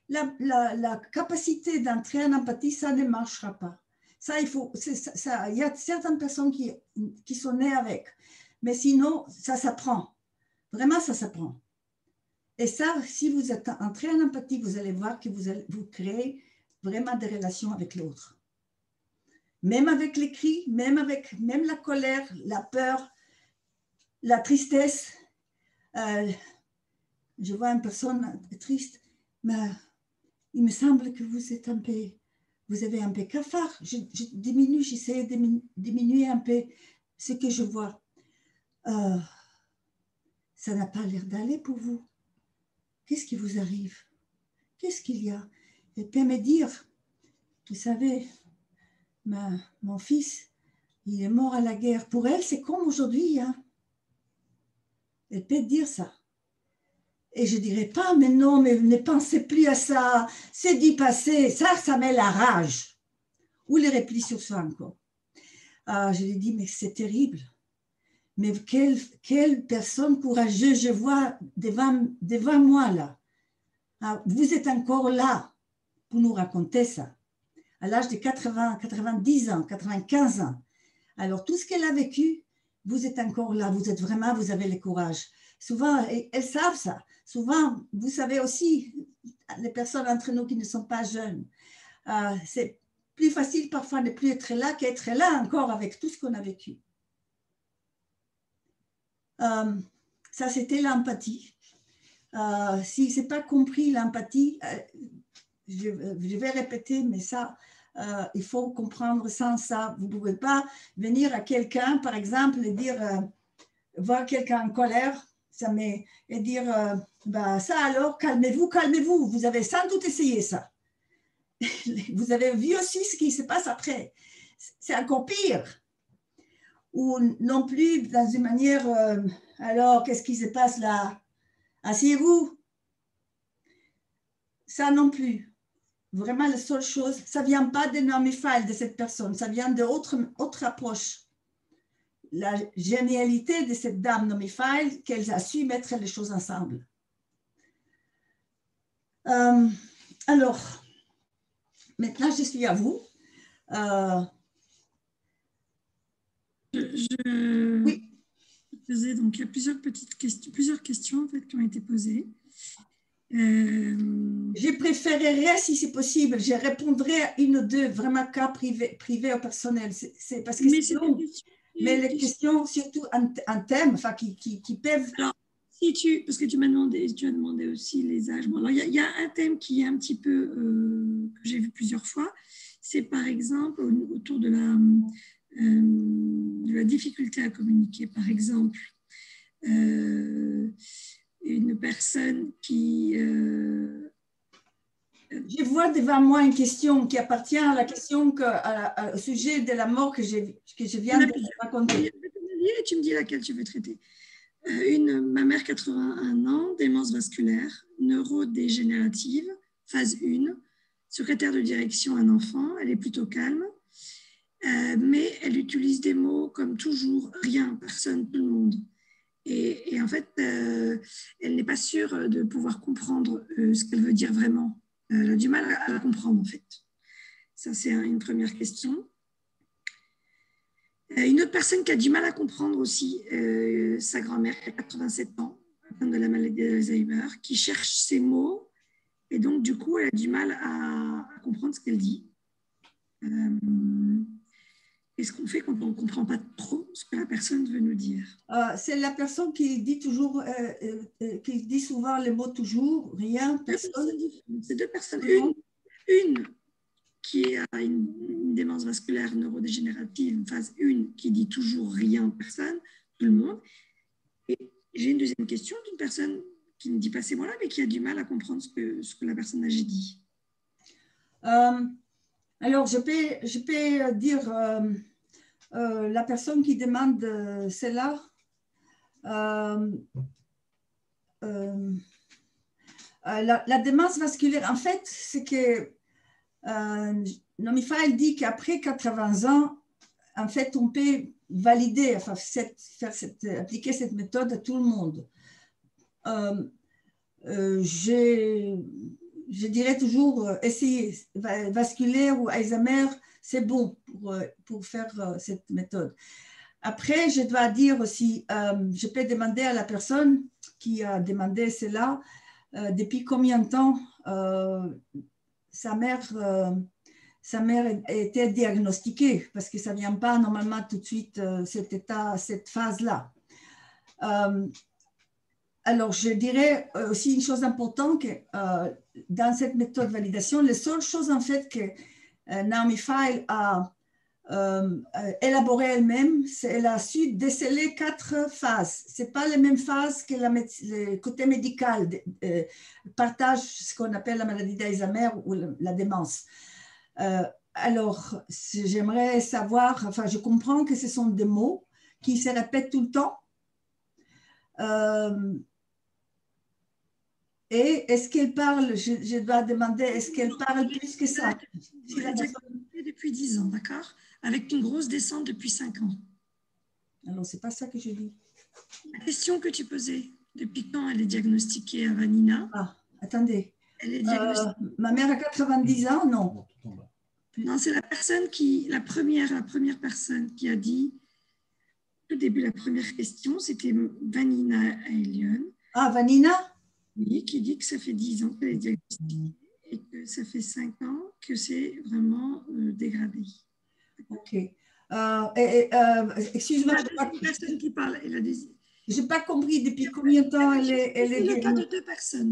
[SPEAKER 3] la capacité d'entrer en empathie, ça ne marchera pas. Ça, il y a certaines personnes qui sont nées avec. Mais sinon, ça s'apprend. Vraiment, ça s'apprend. Et ça, si vous êtes entré en empathie, vous allez voir que vous créez vraiment des relations avec l'autre. Même avec les cris, même la colère, la peur, la tristesse. Je vois une personne triste, mais il me semble que vous avez un peu cafard. J'essaie de diminuer un peu ce que je vois. Ça n'a pas l'air d'aller pour vous. Qu'est-ce qui vous arrive? Qu'est-ce qu'il y a? Elle peut me dire, vous savez, mon fils, il est mort à la guerre. Pour elle, c'est comme aujourd'hui. Hein? Elle peut dire ça. Et je ne dirais pas, mais non, mais ne pensez plus à ça. C'est du passé. Ça met la rage. Ou les replis sur soi encore. Je lui dis, mais c'est terrible. Mais quelle personne courageuse je vois devant moi là. Vous êtes encore là pour nous raconter ça. À l'âge de 80, 90 ans, 95 ans. Alors, tout ce qu'elle a vécu, vous êtes encore là. Vous avez le courage. Souvent, elles savent ça. Souvent, vous savez aussi, les personnes entre nous qui ne sont pas jeunes, c'est plus facile parfois de ne plus être là qu'être là encore avec tout ce qu'on a vécu. Ça, c'était l'empathie. Si ce n'est pas compris l'empathie, je vais répéter, mais ça, il faut comprendre sans ça. Vous ne pouvez pas venir à quelqu'un, par exemple, et dire, voir quelqu'un en colère, et dire, ça alors, calmez-vous, vous avez sans doute essayé ça. Vous avez vu aussi ce qui se passe après. C'est encore pire. Ou non plus dans une manière, alors, qu'est-ce qui se passe là? Asseyez-vous. Ça non plus. Vraiment, la seule chose, ça ne vient pas de Naomi Feil, de cette personne, ça vient d'autres approches. la génialité de cette dame Naomi Feil, qu'elle a su mettre les choses ensemble. Alors, maintenant, je suis à vous.
[SPEAKER 1] Oui. Donc, il y a plusieurs questions en fait, qui ont été posées.
[SPEAKER 3] Je préférerais, si c'est possible, je répondrai à une ou deux vraiment cas privés au personnel. C'est parce que c'est long. Mais les questions, surtout en thème, enfin, qui peuvent...
[SPEAKER 1] Alors, parce que tu as demandé aussi les âges. Bon, alors, il y a un thème qui est un petit peu, que j'ai vu plusieurs fois, c'est par exemple autour de la difficulté à communiquer. Par exemple, une personne qui...
[SPEAKER 3] Je vois devant moi une question qui appartient à la question au sujet de la mort que je viens de raconter.
[SPEAKER 1] Et tu me dis laquelle tu veux traiter. Ma mère, 81 ans, démence vasculaire, neurodégénérative, phase 1, secrétaire de direction, un enfant, elle est plutôt calme, mais elle utilise des mots comme toujours, rien, personne, tout le monde. Et en fait, elle n'est pas sûre de pouvoir comprendre ce qu'elle veut dire vraiment. Elle a du mal à comprendre, en fait. Ça, c'est une première question. Une autre personne qui a du mal à comprendre aussi, sa grand-mère, qui a 87 ans, atteinte de la maladie d'Alzheimer, qui cherche ses mots, et donc, du coup, elle a du mal à comprendre ce qu'elle dit. Qu'est-ce qu'on fait quand on ne comprend pas trop ce que la personne veut nous dire?
[SPEAKER 3] C'est la personne qui dit toujours, qui dit souvent les mots toujours, rien, personne.
[SPEAKER 1] C'est deux personnes. Une qui a une démence vasculaire neurodégénérative, phase 1, qui dit toujours rien, personne, tout le monde. Et j'ai une deuxième question d'une personne qui ne dit pas ces mots-là, mais qui a du mal à comprendre ce que la personne âgée dit.
[SPEAKER 3] Alors, je peux dire la personne qui demande cela. La démence vasculaire, en fait, c'est que Naomi Feil dit qu'après 80 ans, en fait, on peut valider, enfin, appliquer cette méthode à tout le monde. Je dirais toujours essayer vasculaire ou Alzheimer, c'est bon pour faire cette méthode. Après, je dois dire aussi, je peux demander à la personne qui a demandé cela, depuis combien de temps sa mère a été diagnostiquée, parce que ça ne vient pas normalement tout de suite, cette phase-là. Alors, je dirais aussi une chose importante, que dans cette méthode de validation, les seules choses en fait que Naomi Feil a élaboré elle-même, c'est qu'elle a su déceler 4 phases. Ce n'est pas les mêmes phases que le côté médical partage ce qu'on appelle la maladie d'Alzheimer ou la démence. Alors, j'aimerais savoir, enfin, je comprends que ce sont des mots qui se répètent tout le temps. Et est-ce qu'elle parle, je dois demander, est-ce qu'elle parle plus que ça?
[SPEAKER 1] Elle est diagnostiquée depuis 10 ans, d'accord? Avec une grosse descente depuis 5 ans.
[SPEAKER 3] Alors, ce n'est pas ça que je dis.
[SPEAKER 1] La question que tu posais, depuis quand elle est diagnostiquée à Vanina?
[SPEAKER 3] Ah, attendez.
[SPEAKER 1] Elle est diagnostiquée.
[SPEAKER 3] Ma mère a 90 ans, non?
[SPEAKER 1] Non, c'est la première personne qui a dit, au début, la première question, c'était Vanina Elion.
[SPEAKER 3] Ah, Vanina?
[SPEAKER 1] Oui, qui dit que ça fait 10 ans qu'elle est diagnostiquée et que ça fait 5 ans que c'est vraiment dégradé.
[SPEAKER 3] Ok. Excuse-moi.
[SPEAKER 1] Une personne qui parle, elle a des...
[SPEAKER 3] Je n'ai pas compris depuis combien de temps elle est
[SPEAKER 1] le cas de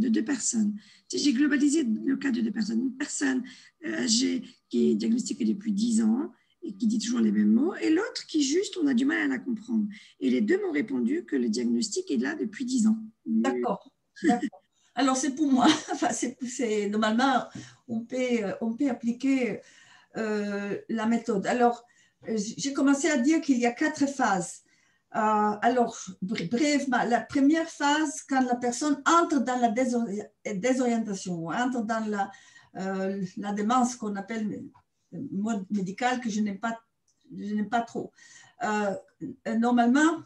[SPEAKER 1] deux personnes. J'ai globalisé le cas de 2 personnes. Une personne âgée qui est diagnostiquée depuis 10 ans et qui dit toujours les mêmes mots, et l'autre qui juste, on a du mal à la comprendre. Et les deux m'ont répondu que le diagnostic est là depuis 10 ans.
[SPEAKER 3] D'accord. Alors, c'est pour moi. Enfin, normalement, on peut appliquer la méthode. Alors, j'ai commencé à dire qu'il y a 4 phases. Alors, brièvement, la première phase, quand la personne entre dans la désorientation, entre dans la démence qu'on appelle mode médical, que je n'aime pas trop. normalement,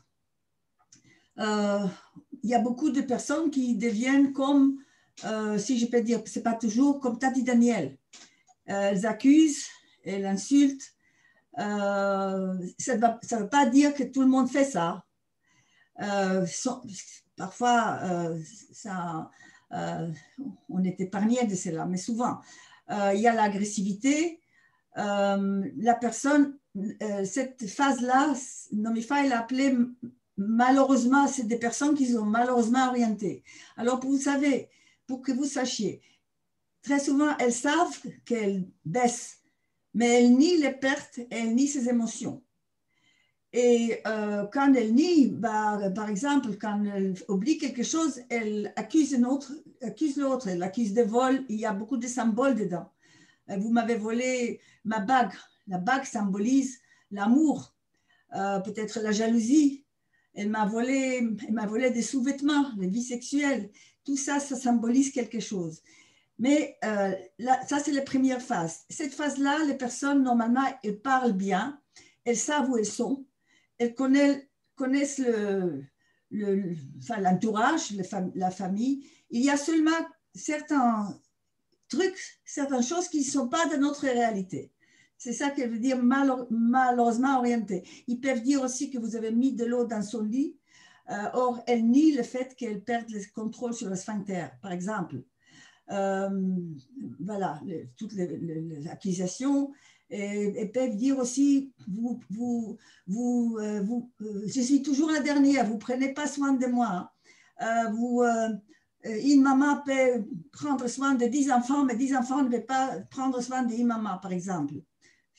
[SPEAKER 3] il y a beaucoup de personnes qui deviennent comme, si je peux dire, c'est pas toujours comme Tati Daniel. Elles accusent, elles insultent. Ça ne veut pas dire que tout le monde fait ça. Parfois, on est épargné de cela, mais souvent, il y a l'agressivité. La personne, cette phase-là, Nomifa, il a appelé malheureusement, c'est des personnes qui sont malheureusement orientées. Alors, pour que vous sachiez, très souvent, elles savent qu'elles baissent, mais elles nient les pertes et elles nient ses émotions. Et quand elles nient, par exemple, quand elles oublient quelque chose, elles accusent l'autre, elles accusent de vol. Il y a beaucoup de symboles dedans. Vous m'avez volé ma bague. La bague symbolise l'amour, peut-être la jalousie. Elle m'a volé des sous-vêtements, les vies sexuelles. Tout ça, ça symbolise quelque chose. Mais ça, c'est la première phase. Cette phase-là, les personnes, normalement, elles parlent bien, elles savent où elles sont, elles connaissent l'entourage, la famille. Il y a seulement certains trucs, certaines choses qui ne sont pas de notre réalité. C'est ça qu'elle veut dire malheureusement orienté. Ils peuvent dire aussi que vous avez mis de l'eau dans son lit. Or, elle nie le fait qu'elle perde le contrôle sur le sphincter, par exemple. Voilà, toutes les accusations. Et peuvent dire aussi, je suis toujours la dernière, vous ne prenez pas soin de moi. Une maman peut prendre soin de 10 enfants, mais 10 enfants ne peuvent pas prendre soin d'une maman, par exemple.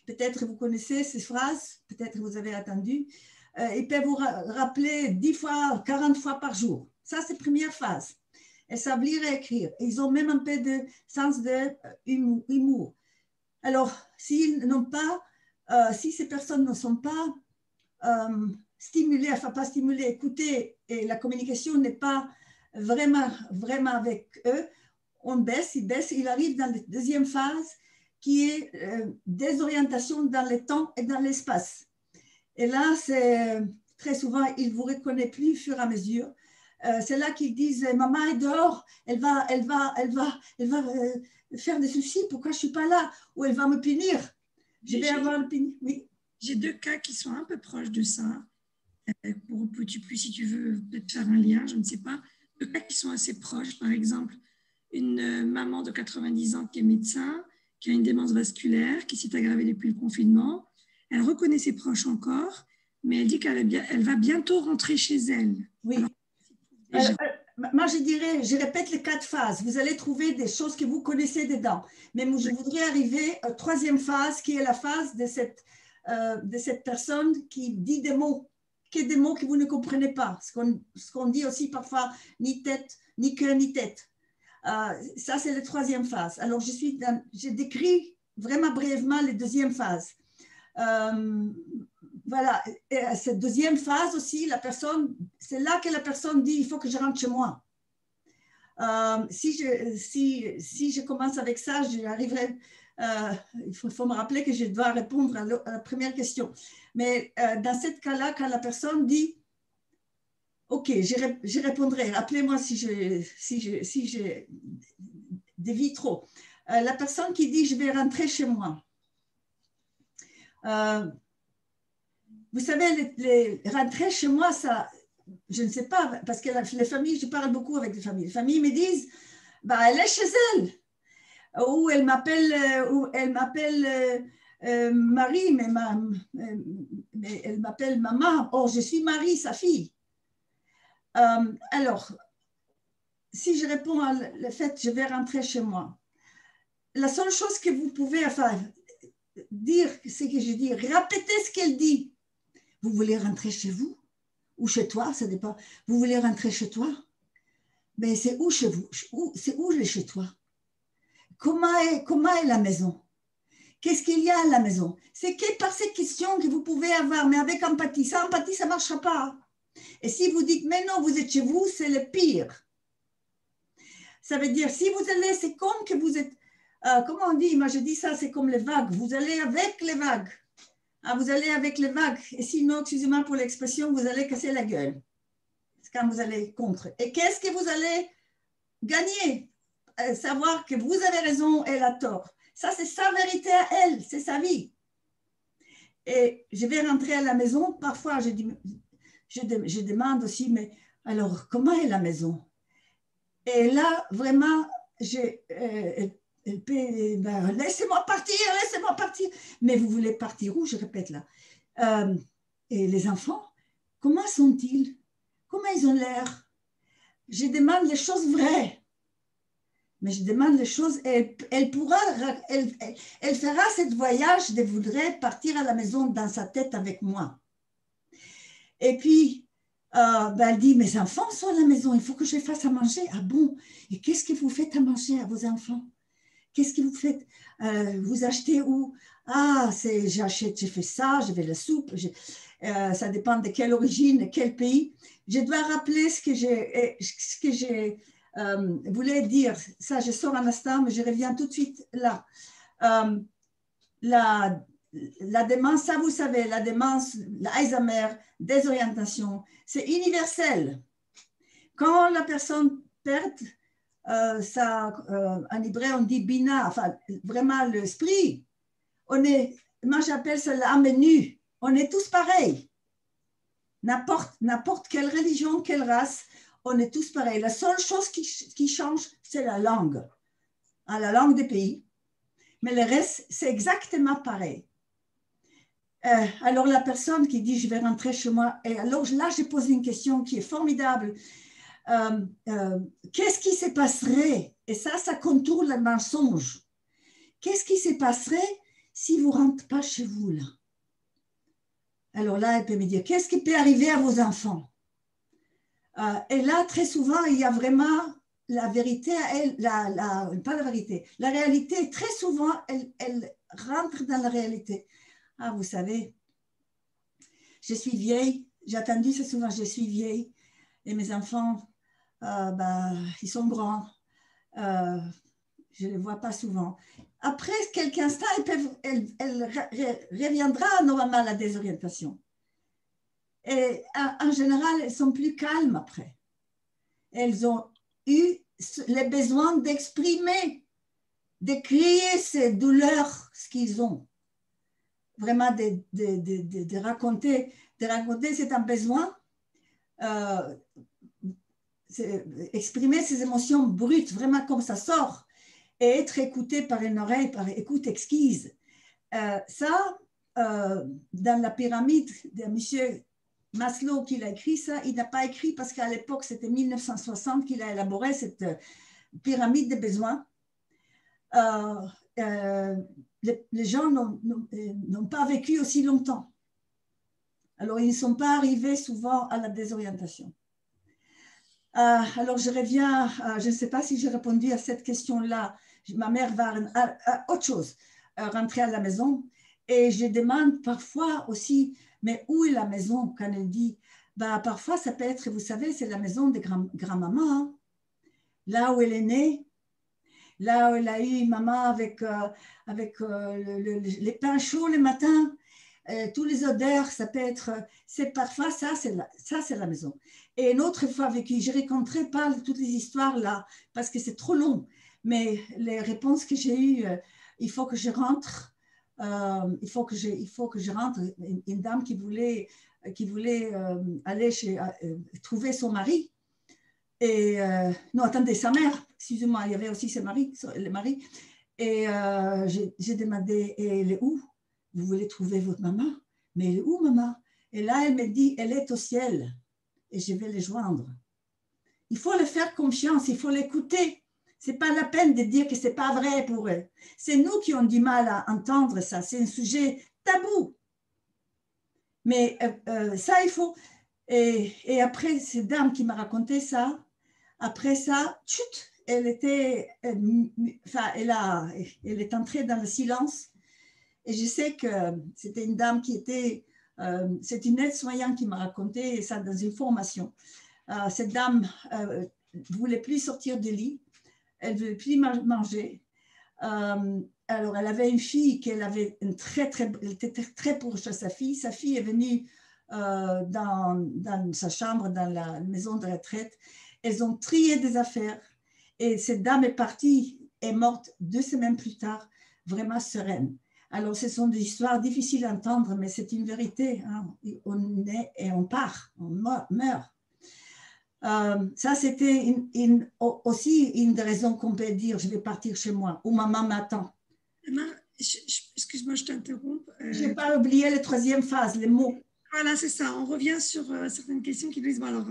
[SPEAKER 3] Peut-être vous connaissez ces phrases, peut-être vous avez entendu. Ils peuvent vous rappeler 10 fois, 40 fois par jour. Ça, c'est la première phase. Elles savent lire et écrire. Ils ont même un peu de sens d'humour. Alors, si ces personnes ne sont pas stimulées, enfin pas stimulées, écoutées, et la communication n'est pas vraiment avec eux, on baisse, il arrive dans la deuxième phase qui est désorientation dans le temps et dans l'espace. Et là, c'est très souvent, ils ne vous reconnaissent plus au fur et à mesure. C'est là qu'ils disent, maman est dehors, elle va faire des soucis, pourquoi je ne suis pas là? Ou elle va me punir. Je vais avoir le punir. Oui.
[SPEAKER 1] J'ai 2 cas qui sont un peu proches de ça. Si tu veux peut-être faire un lien, je ne sais pas. 2 cas qui sont assez proches. Par exemple, une maman de 90 ans qui est médecin, qui a une démence vasculaire, qui s'est aggravée depuis le confinement. Elle reconnaît ses proches encore, mais elle dit qu'elle va bientôt rentrer chez elle.
[SPEAKER 3] Oui. Alors, moi, je répète les 4 phases. Vous allez trouver des choses que vous connaissez dedans. Mais je voudrais arriver à la 3e phase, qui est la phase de cette personne qui dit des mots que vous ne comprenez pas. Ce qu'on dit aussi parfois, ni tête, ni queue, ni tête. Ça, c'est la 3e phase. Alors, je décris vraiment brièvement les 2e phases. Voilà, et à cette 2e phase aussi, c'est là que la personne dit, il faut que je rentre chez moi. Si je commence avec ça, j'arriverai, il faut me rappeler que je dois répondre à la première question. Mais dans ce cas-là, quand la personne dit, ok, je répondrai, rappelez-moi si je dévie trop. La personne qui dit, je vais rentrer chez moi. Vous savez, rentrer chez moi, ça, je ne sais pas, parce que les familles, je parle beaucoup avec les familles. Les familles me disent, elle est chez elle. Ou elle m'appelle Marie, mais elle m'appelle maman. Or, je suis Marie, sa fille. Alors, si je réponds à le fait, je vais rentrer chez moi. La seule chose que vous pouvez dire, c'est que je dis, répétez ce qu'elle dit. Vous voulez rentrer chez vous ou chez toi, ça dépend. Vous voulez rentrer chez toi? Mais c'est où chez vous? C'est où le chez toi? Comment est la maison? Qu'est-ce qu'il y a à la maison? C'est par ces questions que vous pouvez avoir, mais avec empathie. Sans empathie, ça ne marchera pas. Et si vous dites, mais non, vous êtes chez vous, c'est le pire. Ça veut dire, si vous allez, c'est comme que vous êtes, comment on dit, moi je dis ça, c'est comme les vagues. Vous allez avec les vagues. Ah, vous allez avec les vagues. Et sinon, excusez-moi pour l'expression, vous allez casser la gueule. C'est quand vous allez contre. Et qu'est-ce que vous allez gagner? Savoir que vous avez raison, elle a tort. Ça, c'est sa vérité à elle, c'est sa vie. Et je vais rentrer à la maison. Parfois, je demande aussi, mais alors, comment est la maison? Et là, vraiment, laissez-moi partir, laissez-moi partir. Mais vous voulez partir où? Je répète là. Et les enfants, comment sont-ils? Comment ils ont l'air? Je demande les choses vraies. Mais je demande les choses, elle fera ce voyage de vouloir partir à la maison dans sa tête avec moi. Et puis, elle dit, mes enfants sont à la maison, il faut que je fasse à manger. Ah bon? Et qu'est-ce que vous faites à manger à vos enfants? Qu'est-ce que vous faites? Vous achetez où? Ah, j'ai fait ça, je fais la soupe. Ça dépend de quelle origine, de quel pays. Je dois rappeler ce que j'ai voulais dire. Ça, je sors un instant, mais je reviens tout de suite là. La démence, ça vous savez, la démence, l'Alzheimer, désorientation, c'est universel. Quand la personne perd, en hébreu, on dit bina, enfin, vraiment l'esprit. Moi, j'appelle ça l'âme nue. On est tous pareils. N'importe quelle religion, quelle race, on est tous pareils. La seule chose qui change, c'est la langue. La langue des pays. Mais le reste, c'est exactement pareil. Alors, la personne qui dit « je vais rentrer chez moi », et alors là, j'ai posé une question qui est formidable. Qu'est-ce qui se passerait, et ça contourne le mensonge, qu'est-ce qui se passerait si vous ne rentrez pas chez vous là? Alors là, elle peut me dire, qu'est-ce qui peut arriver à vos enfants? Et là, très souvent, il y a vraiment la vérité à elle, pas la vérité, la réalité, très souvent, elle rentre dans la réalité. Ah, vous savez, je suis vieille, j'ai entendu ça souvent, je suis vieille, et mes enfants, ils sont grands, je ne les vois pas souvent. Après quelques instants, elle reviendra normalement à la désorientation. Et en général, elles sont plus calmes après. Elles ont eu le besoin d'exprimer, de crier ces douleurs, ce qu'ils ont. Vraiment, de raconter, c'est un besoin. Exprimer ses émotions brutes, vraiment comme ça sort, et être écouté par une oreille, par écoute exquise. Dans la pyramide de M. Maslow qui a écrit ça, il n'a pas écrit parce qu'à l'époque, c'était 1960 qu'il a élaboré cette pyramide de besoins. Les gens n'ont pas vécu aussi longtemps. Alors, ils ne sont pas arrivés souvent à la désorientation. Alors, je reviens, je ne sais pas si j'ai répondu à cette question-là. Ma mère va à autre chose, rentrer à la maison. Et je demande parfois aussi, mais où est la maison? Quand elle dit, parfois ça peut être, vous savez, c'est la maison de grand-maman, hein? Là où elle est née, là où elle a eu maman avec les pains chauds le matin, tous les odeurs, ça peut être, c'est parfois ça c'est la maison. Et une autre fois vécu, je ne raconterai pas toutes les histoires là, parce que c'est trop long, mais les réponses que j'ai eues, il faut que je rentre, il faut que je rentre, une dame qui voulait aller trouver son mari, et non, attendez, sa mère, excusez-moi, il y avait aussi le mari, et j'ai demandé, et elle est où? Vous voulez trouver votre maman? Mais elle est où, maman? Et là, elle me dit, elle est au ciel, et je vais les joindre. Il faut leur faire confiance, il faut l'écouter. Ce n'est pas la peine de dire que ce n'est pas vrai pour eux. C'est nous qui avons du mal à entendre ça. C'est un sujet tabou. Mais ça, il faut... Et après, cette dame qui m'a raconté ça, après ça, chut, elle est entrée dans le silence. Et je sais que c'était une dame qui était... c'est une aide-soignante qui m'a raconté ça dans une formation. Cette dame ne voulait plus sortir du lit. Elle ne voulait plus manger. Alors, elle avait une fille elle était très proche à sa fille. Sa fille est venue dans sa chambre, dans la maison de retraite. Elles ont trié des affaires et cette dame est partie, est morte 2 semaines plus tard, vraiment sereine. Alors, ce sont des histoires difficiles à entendre, mais c'est une vérité. Hein. On naît et on part, on meurt. Ça, c'était aussi une des raisons qu'on peut dire, je vais partir chez moi, ou maman m'attend.
[SPEAKER 1] Emma, excuse-moi, je t'interromps.
[SPEAKER 3] Je n'ai pas oublié la 3e phase, les mots.
[SPEAKER 1] Voilà, c'est ça. On revient sur certaines questions qui disent, bon, alors,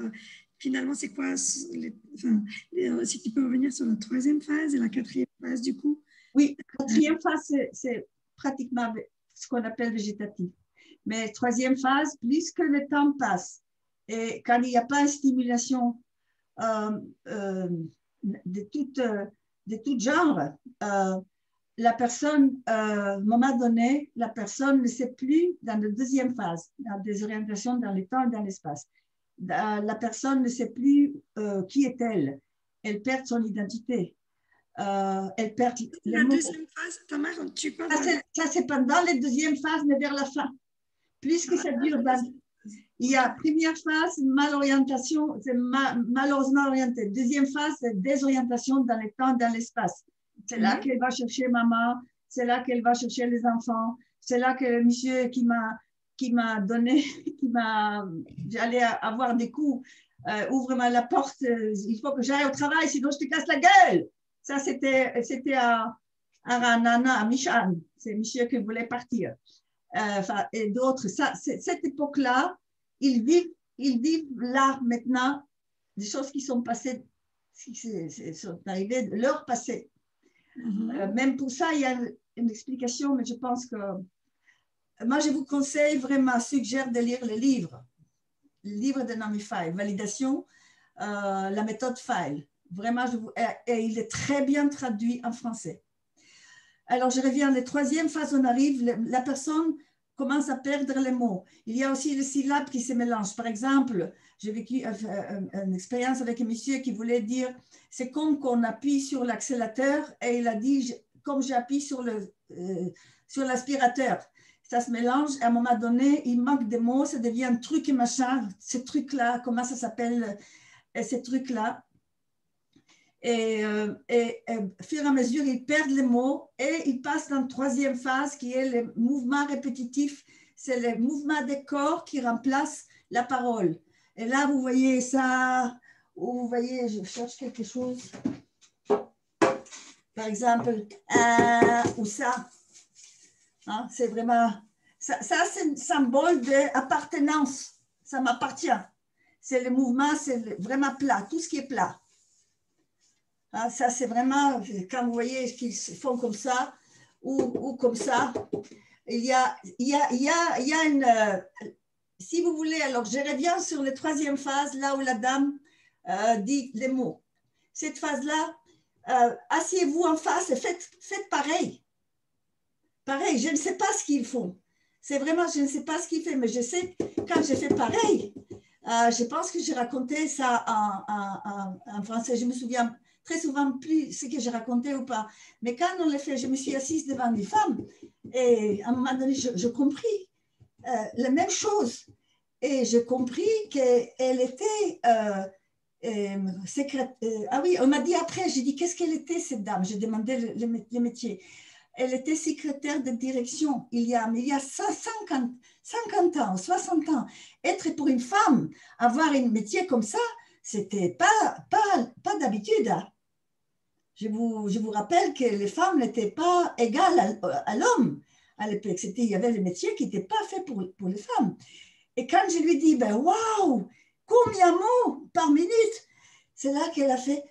[SPEAKER 1] finalement, c'est quoi si tu peux revenir sur la 3e phase et la 4e phase, du coup.
[SPEAKER 3] Oui, la 4e phase, c'est pratiquement ce qu'on appelle végétatif. Mais 3e phase, plus que le temps passe, et quand il n'y a pas de stimulation de tout genre, la personne, à un moment donné, la personne ne sait plus dans la 2e phase, dans des orientations dans le temps et dans l'espace. La personne ne sait plus qui est-elle. Elle perd son identité. Elle perd
[SPEAKER 1] la 2e phase, Tamar, tu parles.
[SPEAKER 3] Ça, c'est pendant la 2e phase, mais vers la fin. Plus que ça dure, il y a 1re phase, malorientation, c'est malheureusement orienté. 2e phase, c'est désorientation dans le temps, dans l'espace. C'est là qu'elle va chercher maman, c'est là qu'elle va chercher les enfants, c'est là que le monsieur qui m'a donné, j'allais avoir des coups, ouvre-moi la porte, il faut que j'aille au travail, sinon je te casse la gueule. Ça, c'était à Ranana, à Michan, c'est monsieur qui voulait partir. Et d'autres, cette époque-là, ils vivent là maintenant des choses qui sont passées, sont arrivées de leur passé. Même pour ça, il y a une explication, mais je pense que moi, je vous conseille vraiment, suggère de lire le livre de Naomi Feil, Validation, la méthode Feil. Vraiment, et il est très bien traduit en français. Alors, je reviens à la 3e phase, on arrive, la personne commence à perdre les mots. Il y a aussi les syllabes qui se mélangent. Par exemple, j'ai vécu une expérience avec un monsieur qui voulait dire, c'est comme qu'on appuie sur l'accélérateur et il a dit, comme j'appuie sur l'aspirateur. Ça se mélange, à un moment donné, il manque des mots, ça devient un truc et machin, ce truc-là, comment ça s'appelle, ces trucs-là. Et au fur et à mesure, ils perdent les mots et ils passent dans la 3e phase qui est le mouvement répétitif. C'est le mouvement des corps qui remplace la parole. Et là, vous voyez ça, vous voyez, je cherche quelque chose. Par exemple, ou ça. Hein, c'est vraiment, ça c'est un symbole d'appartenance. Ça m'appartient. C'est le mouvement, c'est vraiment plat, tout ce qui est plat. Ah, ça, c'est vraiment, quand vous voyez qu'ils font comme ça ou comme ça, il y a une, si vous voulez, alors je reviens sur la 3e phase, là où la dame dit les mots. Cette phase-là, asseyez-vous en face et faites pareil. Pareil, je ne sais pas ce qu'ils font. C'est vraiment, je ne sais pas ce qu'ils font, mais je sais, quand j'ai fait pareil, je pense que j'ai raconté ça en français, je me souviens très souvent plus ce que j'ai raconté ou pas. Mais quand on l'a fait, je me suis assise devant des femmes et à un moment donné, je compris la même chose. Et j'ai compris qu'elle était secrétaire. Ah oui, on m'a dit après, j'ai dit, qu'est-ce qu'elle était cette dame? J'ai demandé le métier. Elle était secrétaire de direction il y a 50 ans, 60 ans. Être pour une femme, avoir un métier comme ça, c'était pas d'habitude. Hein. Je vous rappelle que les femmes n'étaient pas égales à l'homme à l'époque. Il y avait des métiers qui n'étaient pas faits pour les femmes. Et quand je lui dis, ben waouh, combien de mots par minute, c'est là qu'elle a fait.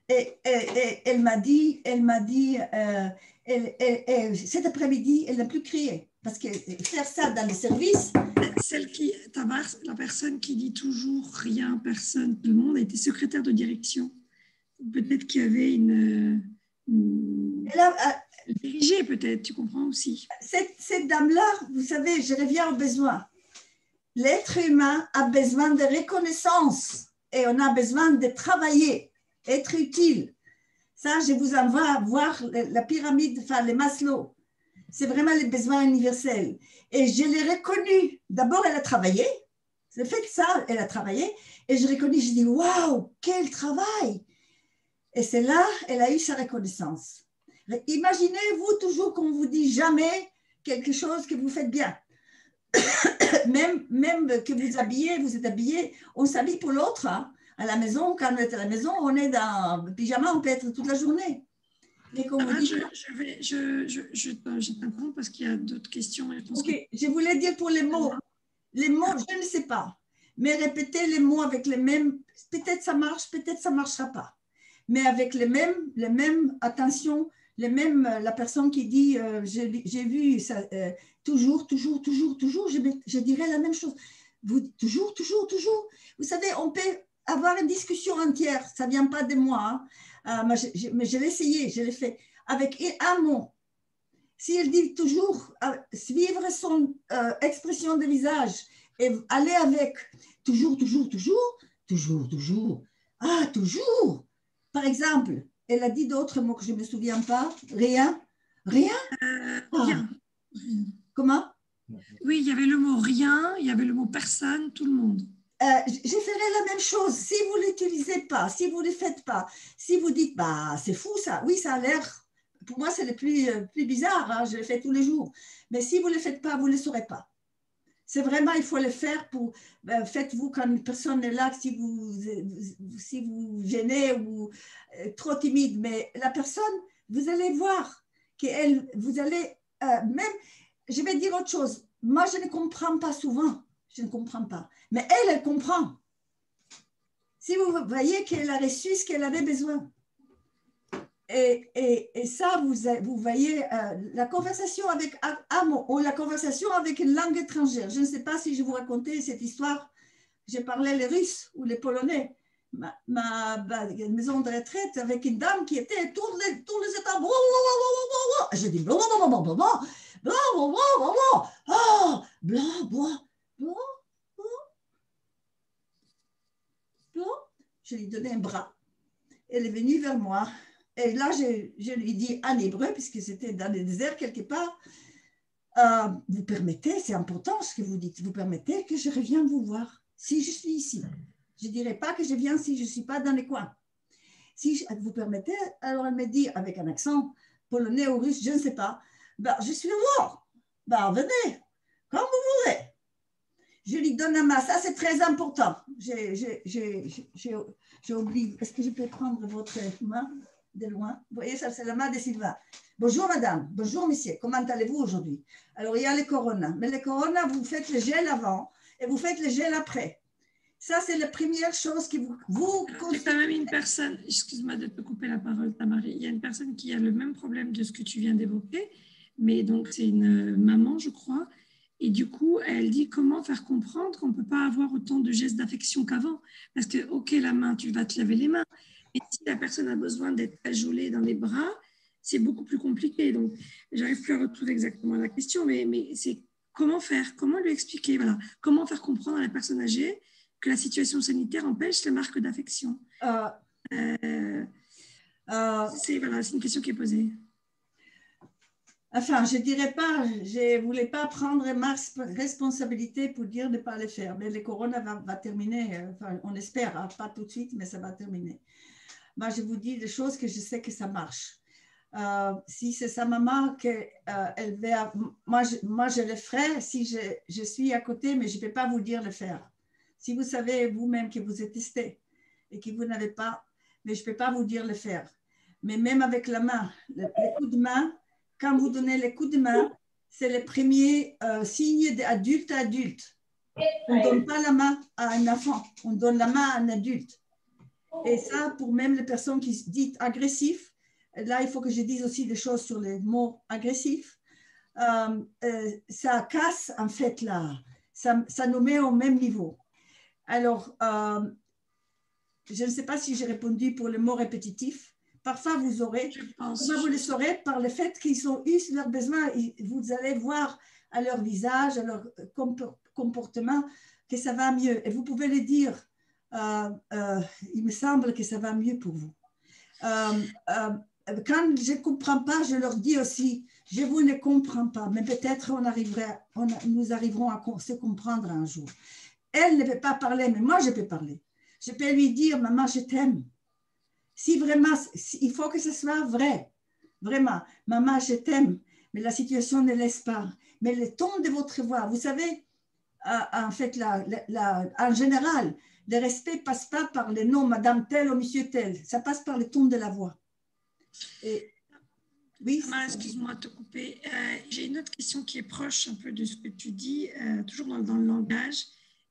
[SPEAKER 3] Et elle m'a dit, cet après-midi, elle n'a plus crié. Parce que faire ça dans les services.
[SPEAKER 1] La personne qui dit toujours rien, personne, tout le monde, a été secrétaire de direction. Peut-être qu'il y avait une dirigée, peut-être, tu comprends aussi.
[SPEAKER 3] Cette dame-là, vous savez, je reviens au besoin. L'être humain a besoin de reconnaissance et on a besoin de travailler être utile. Ça, je vous envoie voir la pyramide, enfin les Maslow. C'est vraiment les besoins universels. Et je l'ai reconnu. D'abord, elle a travaillé. C'est fait que ça, elle a travaillé. Et je reconnais, je dis, waouh, quel travail! Et c'est là, elle a eu sa reconnaissance. Imaginez-vous toujours qu'on vous dit jamais quelque chose que vous faites bien. même que vous êtes habillé, on s'habille pour l'autre. Hein. À la maison, quand on est à la maison, on est dans le pyjama, on peut être toute la journée. Mais qu'on vous dit...
[SPEAKER 1] Je t'interromps parce qu'il y a d'autres questions.
[SPEAKER 3] Je voulais dire pour les mots. Les mots, je ne sais pas. Mais répéter les mots avec les mêmes, peut-être ça marche, peut-être ça ne marchera pas. Mais avec les mêmes attention, les mêmes, la personne qui dit, j'ai vu ça, toujours, je dirais la même chose. Toujours. Vous savez, on peut avoir une discussion entière, ça ne vient pas de moi, hein. Mais je l'ai essayé, je l'ai fait, avec un mot. Si elle dit toujours, suivre son expression de visage et aller avec toujours. Ah, toujours. Par exemple, elle a dit d'autres mots que je ne me souviens pas. Rien.
[SPEAKER 1] Rien.
[SPEAKER 3] Comment?
[SPEAKER 1] Oui, il y avait le mot rien, il y avait le mot personne, tout le monde.
[SPEAKER 3] Je ferai la même chose. Si vous ne l'utilisez pas, si vous ne le faites pas, si vous dites, bah, c'est fou ça. Oui, ça a l'air, pour moi, c'est le plus bizarre. Hein, je le fais tous les jours. Mais si vous ne le faites pas, vous ne le saurez pas. C'est vraiment, il faut le faire pour, faites-vous quand une personne est là, si vous gênez ou trop timide, mais la personne, vous allez voir qu'elle, vous allez, même, je vais dire autre chose, moi je ne comprends pas souvent, je ne comprends pas, mais elle comprend. Si vous voyez qu'elle a reçu ce qu'elle avait besoin. Et ça, vous voyez, la conversation avec un mot ou la conversation avec une langue étrangère. Je ne sais pas si je vous racontais cette histoire. J'ai parlé les Russes ou les Polonais. Une maison de retraite avec une dame qui était tous les états. Je dis je lui donnais un bras. Elle est venue vers moi. Et là, je lui dis en hébreu, puisque c'était dans le désert quelque part, vous permettez, c'est important ce que vous dites, vous permettez que je revienne vous voir si je suis ici. Je ne dirais pas que je viens si je ne suis pas dans les coins. Si vous permettez, alors elle me dit avec un accent polonais ou russe, je ne sais pas, ben, je suis là, ben, venez, comme vous voulez. Je lui donne la main, ça c'est très important. J'ai oublié, est-ce que je peux prendre votre main de loin? Vous voyez, ça c'est la main de Sylvain. Bonjour madame, bonjour monsieur, comment allez-vous aujourd'hui? Alors il y a les coronas, mais les coronas, vous faites le gel avant et vous faites le gel après. Ça c'est la première chose que vous
[SPEAKER 1] il y a quand même une personne, excuse-moi de te couper la parole Tamari, il y a une personne qui a le même problème de ce que tu viens d'évoquer, mais donc c'est une maman je crois, et du coup elle dit comment faire comprendre qu'on ne peut pas avoir autant de gestes d'affection qu'avant, parce que ok la main, tu vas te laver les mains, et si la personne a besoin d'être cajolée dans les bras, c'est beaucoup plus compliqué. Donc, j'arrive plus à retrouver exactement la question, mais c'est comment faire, comment lui expliquer, voilà, comment faire comprendre à la personne âgée que la situation sanitaire empêche les marques d'affection. C'est une question qui est posée.
[SPEAKER 3] Enfin, je ne dirais pas, je ne voulais pas prendre ma responsabilité pour dire de ne pas le faire, mais le corona va terminer, enfin, on espère, hein, pas tout de suite, mais ça va terminer. Moi, je vous dis des choses que je sais que ça marche. Si c'est sa maman, elle va, moi, je le ferai si je suis à côté, mais je ne peux pas vous dire le faire. Si vous savez vous-même que vous êtes testé et que vous n'avez pas, mais je ne peux pas vous dire le faire. Mais même avec la main, les coups de main, quand vous donnez les coups de main, c'est le premier signe d'adulte à adulte. On ne donne pas la main à un enfant, on donne la main à un adulte. Et ça, pour même les personnes qui se disent agressifs, là, il faut que je dise aussi des choses sur les mots agressifs. Ça casse, en fait, là. Ça nous met au même niveau. Alors, je ne sais pas si j'ai répondu pour les mots répétitifs. Parfois, vous aurez, vous le saurez par le fait qu'ils ont eu leurs besoins. Vous allez voir à leur visage, à leur comportement, que ça va mieux. Et vous pouvez le dire il me semble que ça va mieux pour vous. Quand je ne comprends pas, je leur dis aussi, je vous ne comprends pas, mais peut-être nous arriverons à se comprendre un jour. Elle ne peut pas parler, mais moi je peux parler. Je peux lui dire, maman, je t'aime. Si vraiment, il faut que ce soit vrai. Vraiment, maman, je t'aime, mais la situation ne laisse pas. Mais le ton de votre voix, vous savez, en fait, en général, le respect ne passe pas par les noms, madame telle ou monsieur tel. Ça passe par le ton de la voix. Et, oui.
[SPEAKER 1] Excuse-moi de te couper. J'ai une autre question qui est proche un peu de ce que tu dis, toujours dans le langage,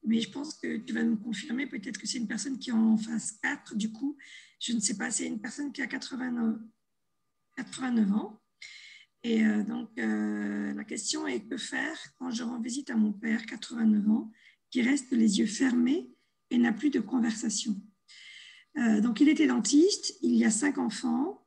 [SPEAKER 1] mais je pense que tu vas nous confirmer. Peut-être que c'est une personne qui est en phase 4, du coup. Je ne sais pas, c'est une personne qui a 89 ans. Et donc, la question est que faire quand je rends visite à mon père, 89 ans, qui reste les yeux fermés et n'a plus de conversation. Donc, il était dentiste, il y a 5 enfants.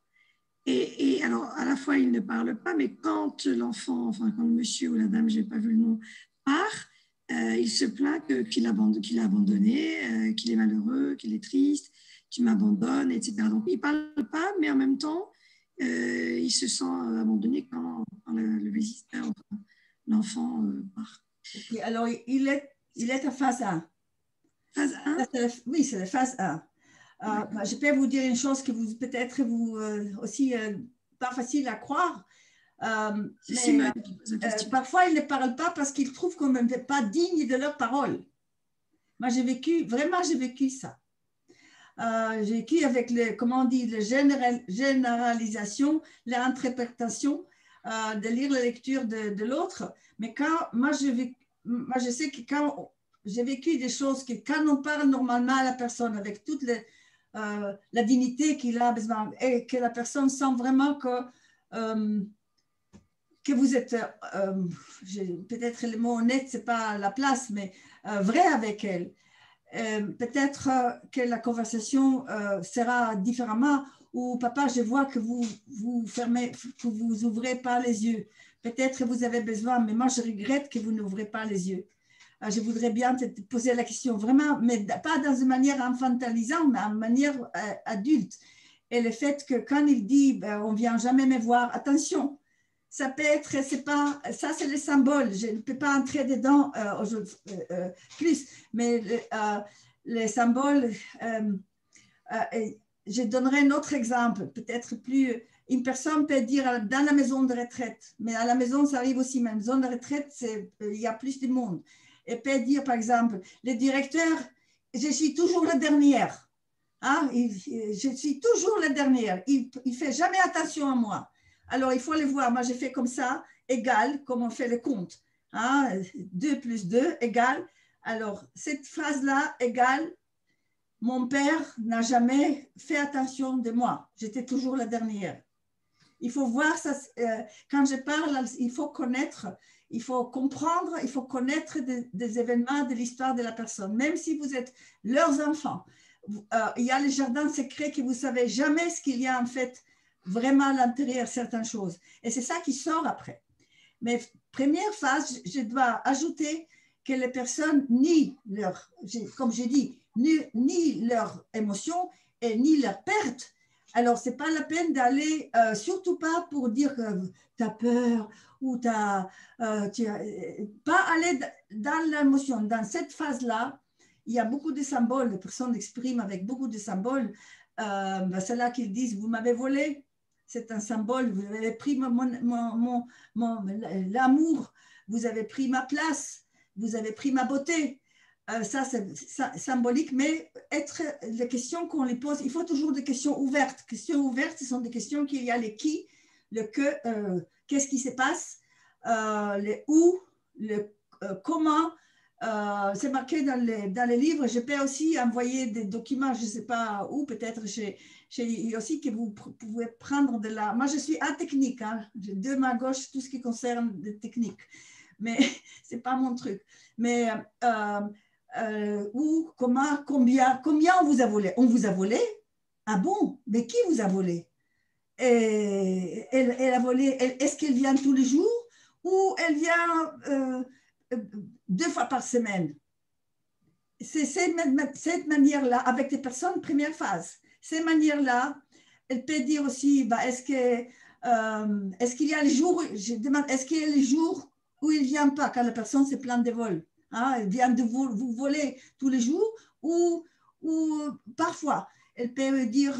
[SPEAKER 1] Et alors, à la fois, il ne parle pas, mais quand l'enfant, enfin, quand le monsieur ou la dame, je n'ai pas vu le nom, part, il se plaint qu'il a abandonné, qu'il est malheureux, qu'il est triste, qu'il m'abandonne, etc. Donc, il ne parle pas, mais en même temps, il se sent abandonné quand le visiteur, enfin, l'enfant part.
[SPEAKER 3] Okay, alors, il est en phase 1.
[SPEAKER 1] Phase 1?
[SPEAKER 3] Oui, c'est la phase 1. Je peux vous dire une chose que vous peut-être aussi pas facile à croire. Mais parfois, ils ne parlent pas parce qu'ils trouvent qu'on n'est pas digne de leurs paroles. Moi, j'ai vécu ça. J'ai vécu avec comment on dit, la généralisation, l'interprétation, de lire la lecture de l'autre. Mais quand moi, je sais que quand j'ai vécu des choses que quand on parle normalement à la personne avec toute la dignité qu'il a besoin et que la personne sent vraiment que vous êtes, peut-être le mot honnête, ce n'est pas la place, mais vrai avec elle. Peut-être que la conversation sera différemment, ou papa, je vois que vous fermez, que vous ouvrez pas les yeux. Peut-être que vous avez besoin, mais moi je regrette que vous n'ouvrez pas les yeux. Je voudrais bien te poser la question vraiment, mais pas dans une manière infantilisante, mais en manière adulte. Et le fait que quand il dit on ne vient jamais me voir, attention, ça peut être, c'est pas, ça c'est le symbole, je ne peux pas entrer dedans plus, mais les symboles, je donnerai un autre exemple, peut-être plus, une personne peut dire dans la maison de retraite, mais à la maison ça arrive aussi, mais la maison de retraite, il y a plus de monde, et peut dire par exemple, le directeur, je suis toujours la dernière, hein? Je suis toujours la dernière, il ne fait jamais attention à moi. Alors, il faut les voir. Moi, j'ai fait comme ça, égal, comme on fait le compte. Hein? 2 plus 2 égale. Alors, cette phrase-là, égale, mon père n'a jamais fait attention de moi. J'étais toujours la dernière. Il faut voir ça. Quand je parle, il faut connaître, il faut comprendre, il faut connaître des événements de l'histoire de la personne. Même si vous êtes leurs enfants, il y a les jardins secrets que vous ne savez jamais ce qu'il y a en fait vraiment à l'intérieur certaines choses. Et c'est ça qui sort après. Mais première phase, je dois ajouter que les personnes nient leur, comme j'ai dit, ni leurs émotions et ni leur perte. Alors, ce n'est pas la peine d'aller, surtout pas pour dire que tu as peur ou pas aller dans l'émotion. Dans cette phase-là, il y a beaucoup de symboles, les personnes expriment avec beaucoup de symboles. C'est là qu'ils disent, vous m'avez volé. C'est un symbole, vous avez pris l'amour, vous avez pris ma place, vous avez pris ma beauté. Ça, c'est symbolique, mais les questions qu'on les pose, il faut toujours des questions ouvertes. Questions ouvertes, ce sont des questions qu'il y a les qui, le que, qu'est-ce qui se passe, les où, le comment. C'est marqué dans les livres. Je peux aussi envoyer des documents, je ne sais pas où, peut-être chez aussi que vous pouvez prendre de la... Moi, je suis technique, hein. J'ai 2 mains gauche, tout ce qui concerne les techniques. Mais ce n'est pas mon truc. Mais où, comment, combien on vous a volé? On vous a volé? Ah bon? Mais qui vous a volé? Et elle a volé, est-ce qu'elle vient tous les jours ou elle vient 2 fois par semaine? c'est cette manière-là, avec des personnes, première phase. Cette manière-là, elle peut dire aussi, bah, est-ce qu'il y a les jours, je demande, est-ce qu'il y a les jours où il ne vient pas, quand la personne se plaint de vol, hein, elle vient de vous voler tous les jours, ou parfois, elle peut dire,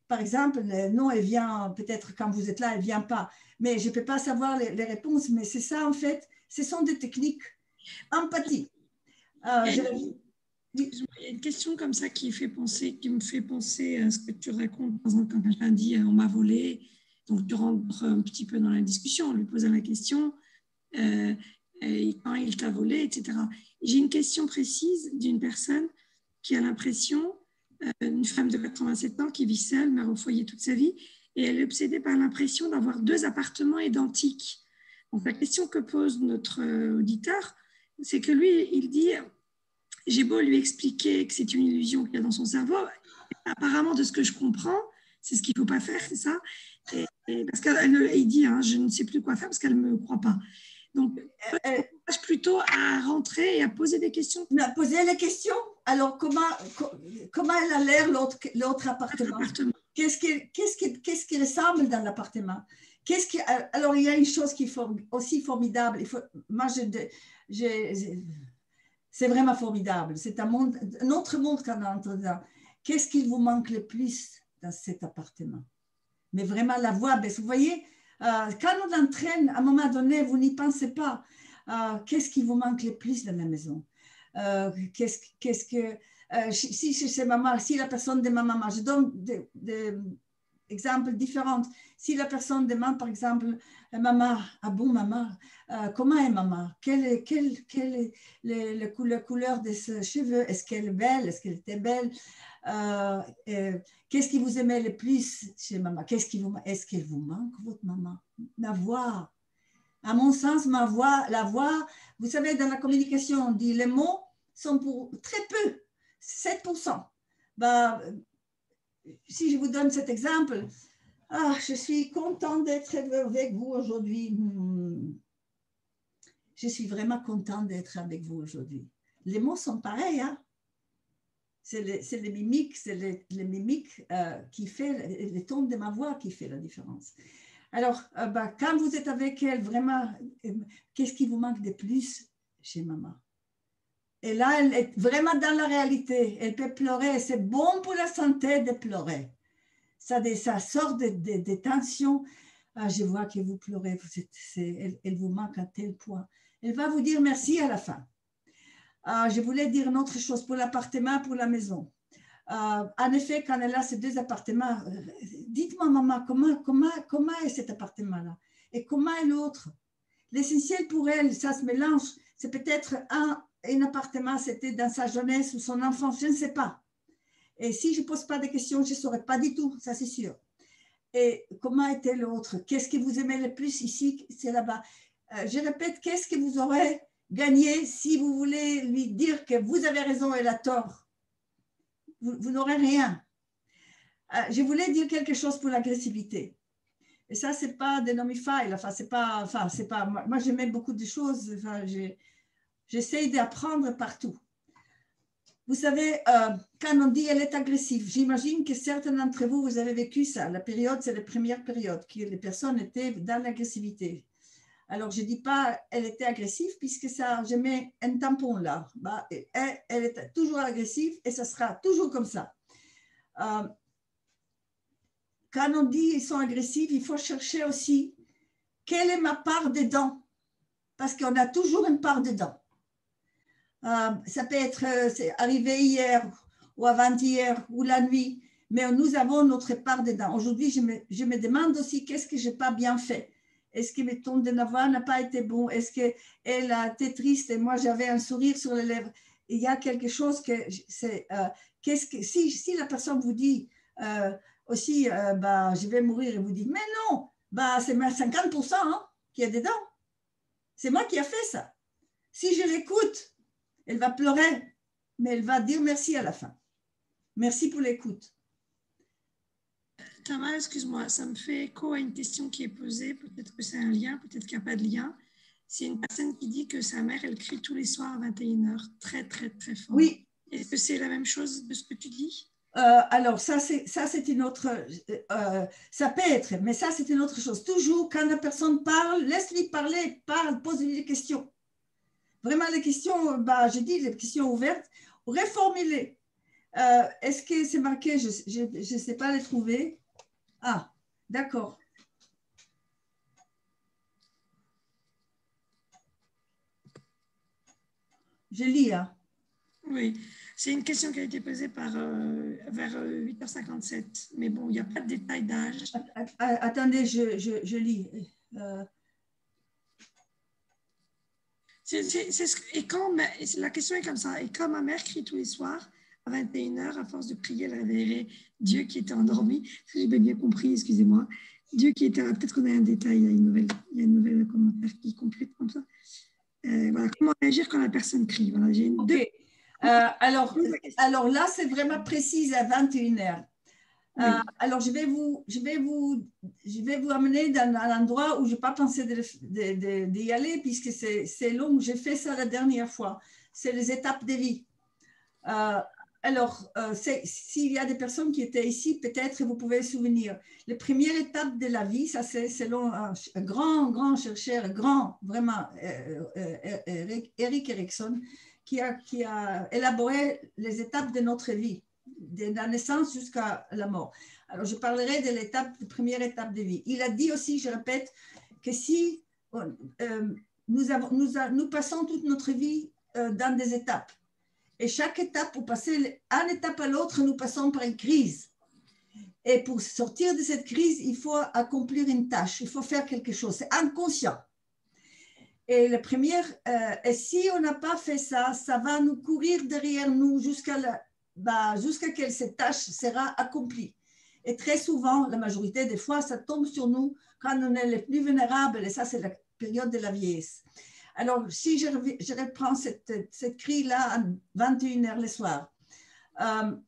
[SPEAKER 3] par exemple, non, elle vient peut-être quand vous êtes là, elle ne vient pas, mais je ne peux pas savoir les réponses, mais c'est ça en fait, ce sont des techniques. Empathie.
[SPEAKER 1] Il y a une question comme ça qui me fait penser à ce que tu racontes. Par exemple, quand quelqu'un dit on m'a volé, donc tu rentres un petit peu dans la discussion en lui posant la question et quand il t'a volé, etc. J'ai une question précise d'une personne qui a l'impression, une femme de 87 ans qui vit seule, mère au foyer toute sa vie, et elle est obsédée par l'impression d'avoir 2 appartements identiques. Donc la question que pose notre auditeur, c'est que lui, il dit j'ai beau lui expliquer que c'est une illusion qu'il y a dans son cerveau, apparemment, de ce que je comprends, c'est ce qu'il ne faut pas faire, c'est ça. Et parce qu'il dit, hein, je ne sais plus quoi faire parce qu'elle ne me croit pas. Donc, je cherche plutôt à rentrer et à poser des questions.
[SPEAKER 3] Poser les questions. Alors, comment elle a l'air l'autre appartement? Qu'est-ce qui ressemble dans l'appartement? Alors, il y a une chose qui est aussi formidable. Moi, c'est vraiment formidable. C'est un autre monde qu'on entre dedans. Qu'est-ce qu'il vous manque le plus dans cet appartement? Mais vraiment la voix baisse. Vous voyez, quand on entraîne, à un moment donné, vous n'y pensez pas. Qu'est-ce qui vous manque le plus dans la maison? Si c'est maman, si la personne de ma maman, je donne des exemples différents. Si la personne demande, par exemple, maman, ah bon, maman, comment est maman? Quelle est la couleur de ses cheveux? Est-ce qu'elle est belle? Est-ce qu'elle était belle? Qu'est-ce qui vous aimait le plus chez maman? Est-ce qu'elle vous manque, votre maman? Ma voix. À mon sens, ma voix, la voix, vous savez, dans la communication, on dit les mots sont pour très peu, 7%. Bah, si je vous donne cet exemple, je suis contente d'être avec vous aujourd'hui. Je suis vraiment contente d'être avec vous aujourd'hui. Les mots sont pareils, hein? C'est les mimiques, les mimiques qui fait les tons de ma voix qui fait la différence. Alors, quand vous êtes avec elle, vraiment, qu'est-ce qui vous manque de plus chez maman? Et là, elle est vraiment dans la réalité. Elle peut pleurer. C'est bon pour la santé de pleurer. Ça sort des tensions. Je vois que vous pleurez. Elle vous manque à tel point. Elle va vous dire merci à la fin. Je voulais dire une autre chose pour l'appartement, pour la maison. En effet, quand elle a ces 2 appartements, dites-moi, maman, comment est cet appartement-là? Et comment est l'autre? L'essentiel pour elle, ça se mélange. C'est peut-être un appartement, c'était dans sa jeunesse ou son enfance, je ne sais pas. Et si je ne pose pas de questions, je ne saurais pas du tout, ça c'est sûr. Et comment était l'autre? Qu'est-ce que vous aimez le plus ici? C'est là-bas. Je répète, qu'est-ce que vous aurez gagné si vous voulez lui dire que vous avez raison et elle a tort? Vous n'aurez rien. Je voulais dire quelque chose pour l'agressivité. Et ça, ce n'est pas de nomify. Moi, j'aimais beaucoup de choses. J'essaie d'apprendre partout. Vous savez, quand on dit elle est agressive, j'imagine que certains d'entre vous, vous avez vécu ça. La période, c'est la première période, que les personnes étaient dans l'agressivité. Alors, je ne dis pas elle était agressive, puisque ça, je mets un tampon là. Elle est toujours agressive et ça sera toujours comme ça. Quand on dit ils sont agressifs, il faut chercher aussi quelle est ma part dedans. Parce qu'on a toujours une part dedans. Ça peut être arrivé hier ou avant-hier ou la nuit, mais nous avons notre part dedans. Aujourd'hui, je me demande aussi qu'est-ce que je n'ai pas bien fait. Est-ce que mes tons de voix n'a pas été bon? Est-ce qu'elle a été triste et moi j'avais un sourire sur les lèvres? Il y a quelque chose que c'est. Si la personne vous dit aussi, je vais mourir, et vous dites, mais non, c'est 50% qui est dedans. C'est moi qui ai fait ça. Si je l'écoute, elle va pleurer, mais elle va dire merci à la fin. Merci pour l'écoute.
[SPEAKER 1] Tamara, excuse-moi, ça me fait écho à une question qui est posée. Peut-être que c'est un lien, peut-être qu'il n'y a pas de lien. C'est une personne qui dit que sa mère, elle crie tous les soirs à 21h, très, très, très fort.
[SPEAKER 3] Oui.
[SPEAKER 1] Est-ce que c'est la même chose de ce que tu dis?
[SPEAKER 3] Alors, ça, c'est une autre... ça peut être, mais ça, c'est une autre chose. Toujours, quand la personne parle, laisse-lui parler, parle, pose-lui des questions. Vraiment, les questions, j'ai dit, les questions ouvertes, reformulez. Est-ce que c'est marqué? Je ne sais pas les trouver. Ah, d'accord. Je lis, hein.
[SPEAKER 1] Oui, c'est une question qui a été posée vers 8h57. Mais bon, il n'y a pas de détail d'âge.
[SPEAKER 3] Attendez, je lis.
[SPEAKER 1] La question est comme ça. Et quand ma mère crie tous les soirs à 21h, à force de prier, elle réveillerait Dieu qui était endormi. J'ai bien compris, excusez-moi. Dieu qui était... Peut-être qu'on a un détail, il y a une nouvelle commentaire qui complète comme ça. Voilà, comment réagir quand la personne crie. Voilà, j'ai une
[SPEAKER 3] okay. Alors là, c'est vraiment précis à 21h. Oui. Alors, je vais vous amener dans un endroit où je n'ai pas pensé d'y aller puisque c'est long. J'ai fait ça la dernière fois. C'est les étapes de vie. S'il y a des personnes qui étaient ici, peut-être vous pouvez vous souvenir. Les premières étapes de la vie, ça c'est selon un grand chercheur, vraiment, Erik Erikson, qui a élaboré les étapes de notre vie, de la naissance jusqu'à la mort. Alors, je parlerai de première étape de vie. Il a dit aussi, je répète, que si nous passons toute notre vie dans des étapes, et chaque étape, pour passer d'une étape à l'autre, nous passons par une crise. Et pour sortir de cette crise, il faut accomplir une tâche, il faut faire quelque chose. C'est inconscient. Et la première, et si on n'a pas fait ça, ça va nous courir derrière nous jusqu'à ce que cette tâche sera accomplie. Et très souvent, la majorité des fois, ça tombe sur nous quand on est les plus vulnérables, et ça, c'est la période de la vieillesse. Alors, si je reprends cette crise-là à 21h le soir, un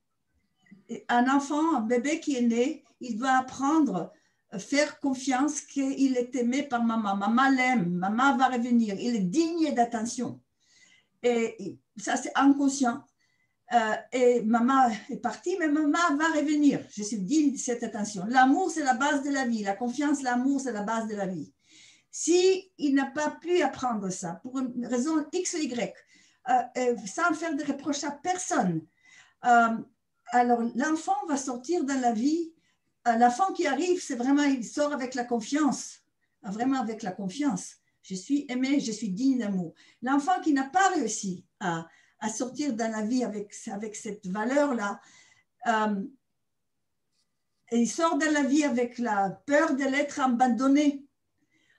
[SPEAKER 3] enfant, un bébé qui est né, il doit apprendre à faire confiance qu'il est aimé par maman. Maman l'aime, maman va revenir, il est digne d'attention. Et ça, c'est inconscient. Et maman est partie, mais maman va revenir. Je suis digne de cette attention. L'amour, c'est la base de la vie. La confiance, l'amour, c'est la base de la vie. S'il n'a pas pu apprendre ça, pour une raison X ou Y, sans faire de reproches à personne, alors l'enfant va sortir dans la vie. L'enfant qui arrive, c'est vraiment, il sort avec la confiance, vraiment avec la confiance. Je suis aimé, je suis digne d'amour. L'enfant qui n'a pas réussi à sortir dans la vie avec cette valeur-là, il sort dans la vie avec la peur de l'être abandonné,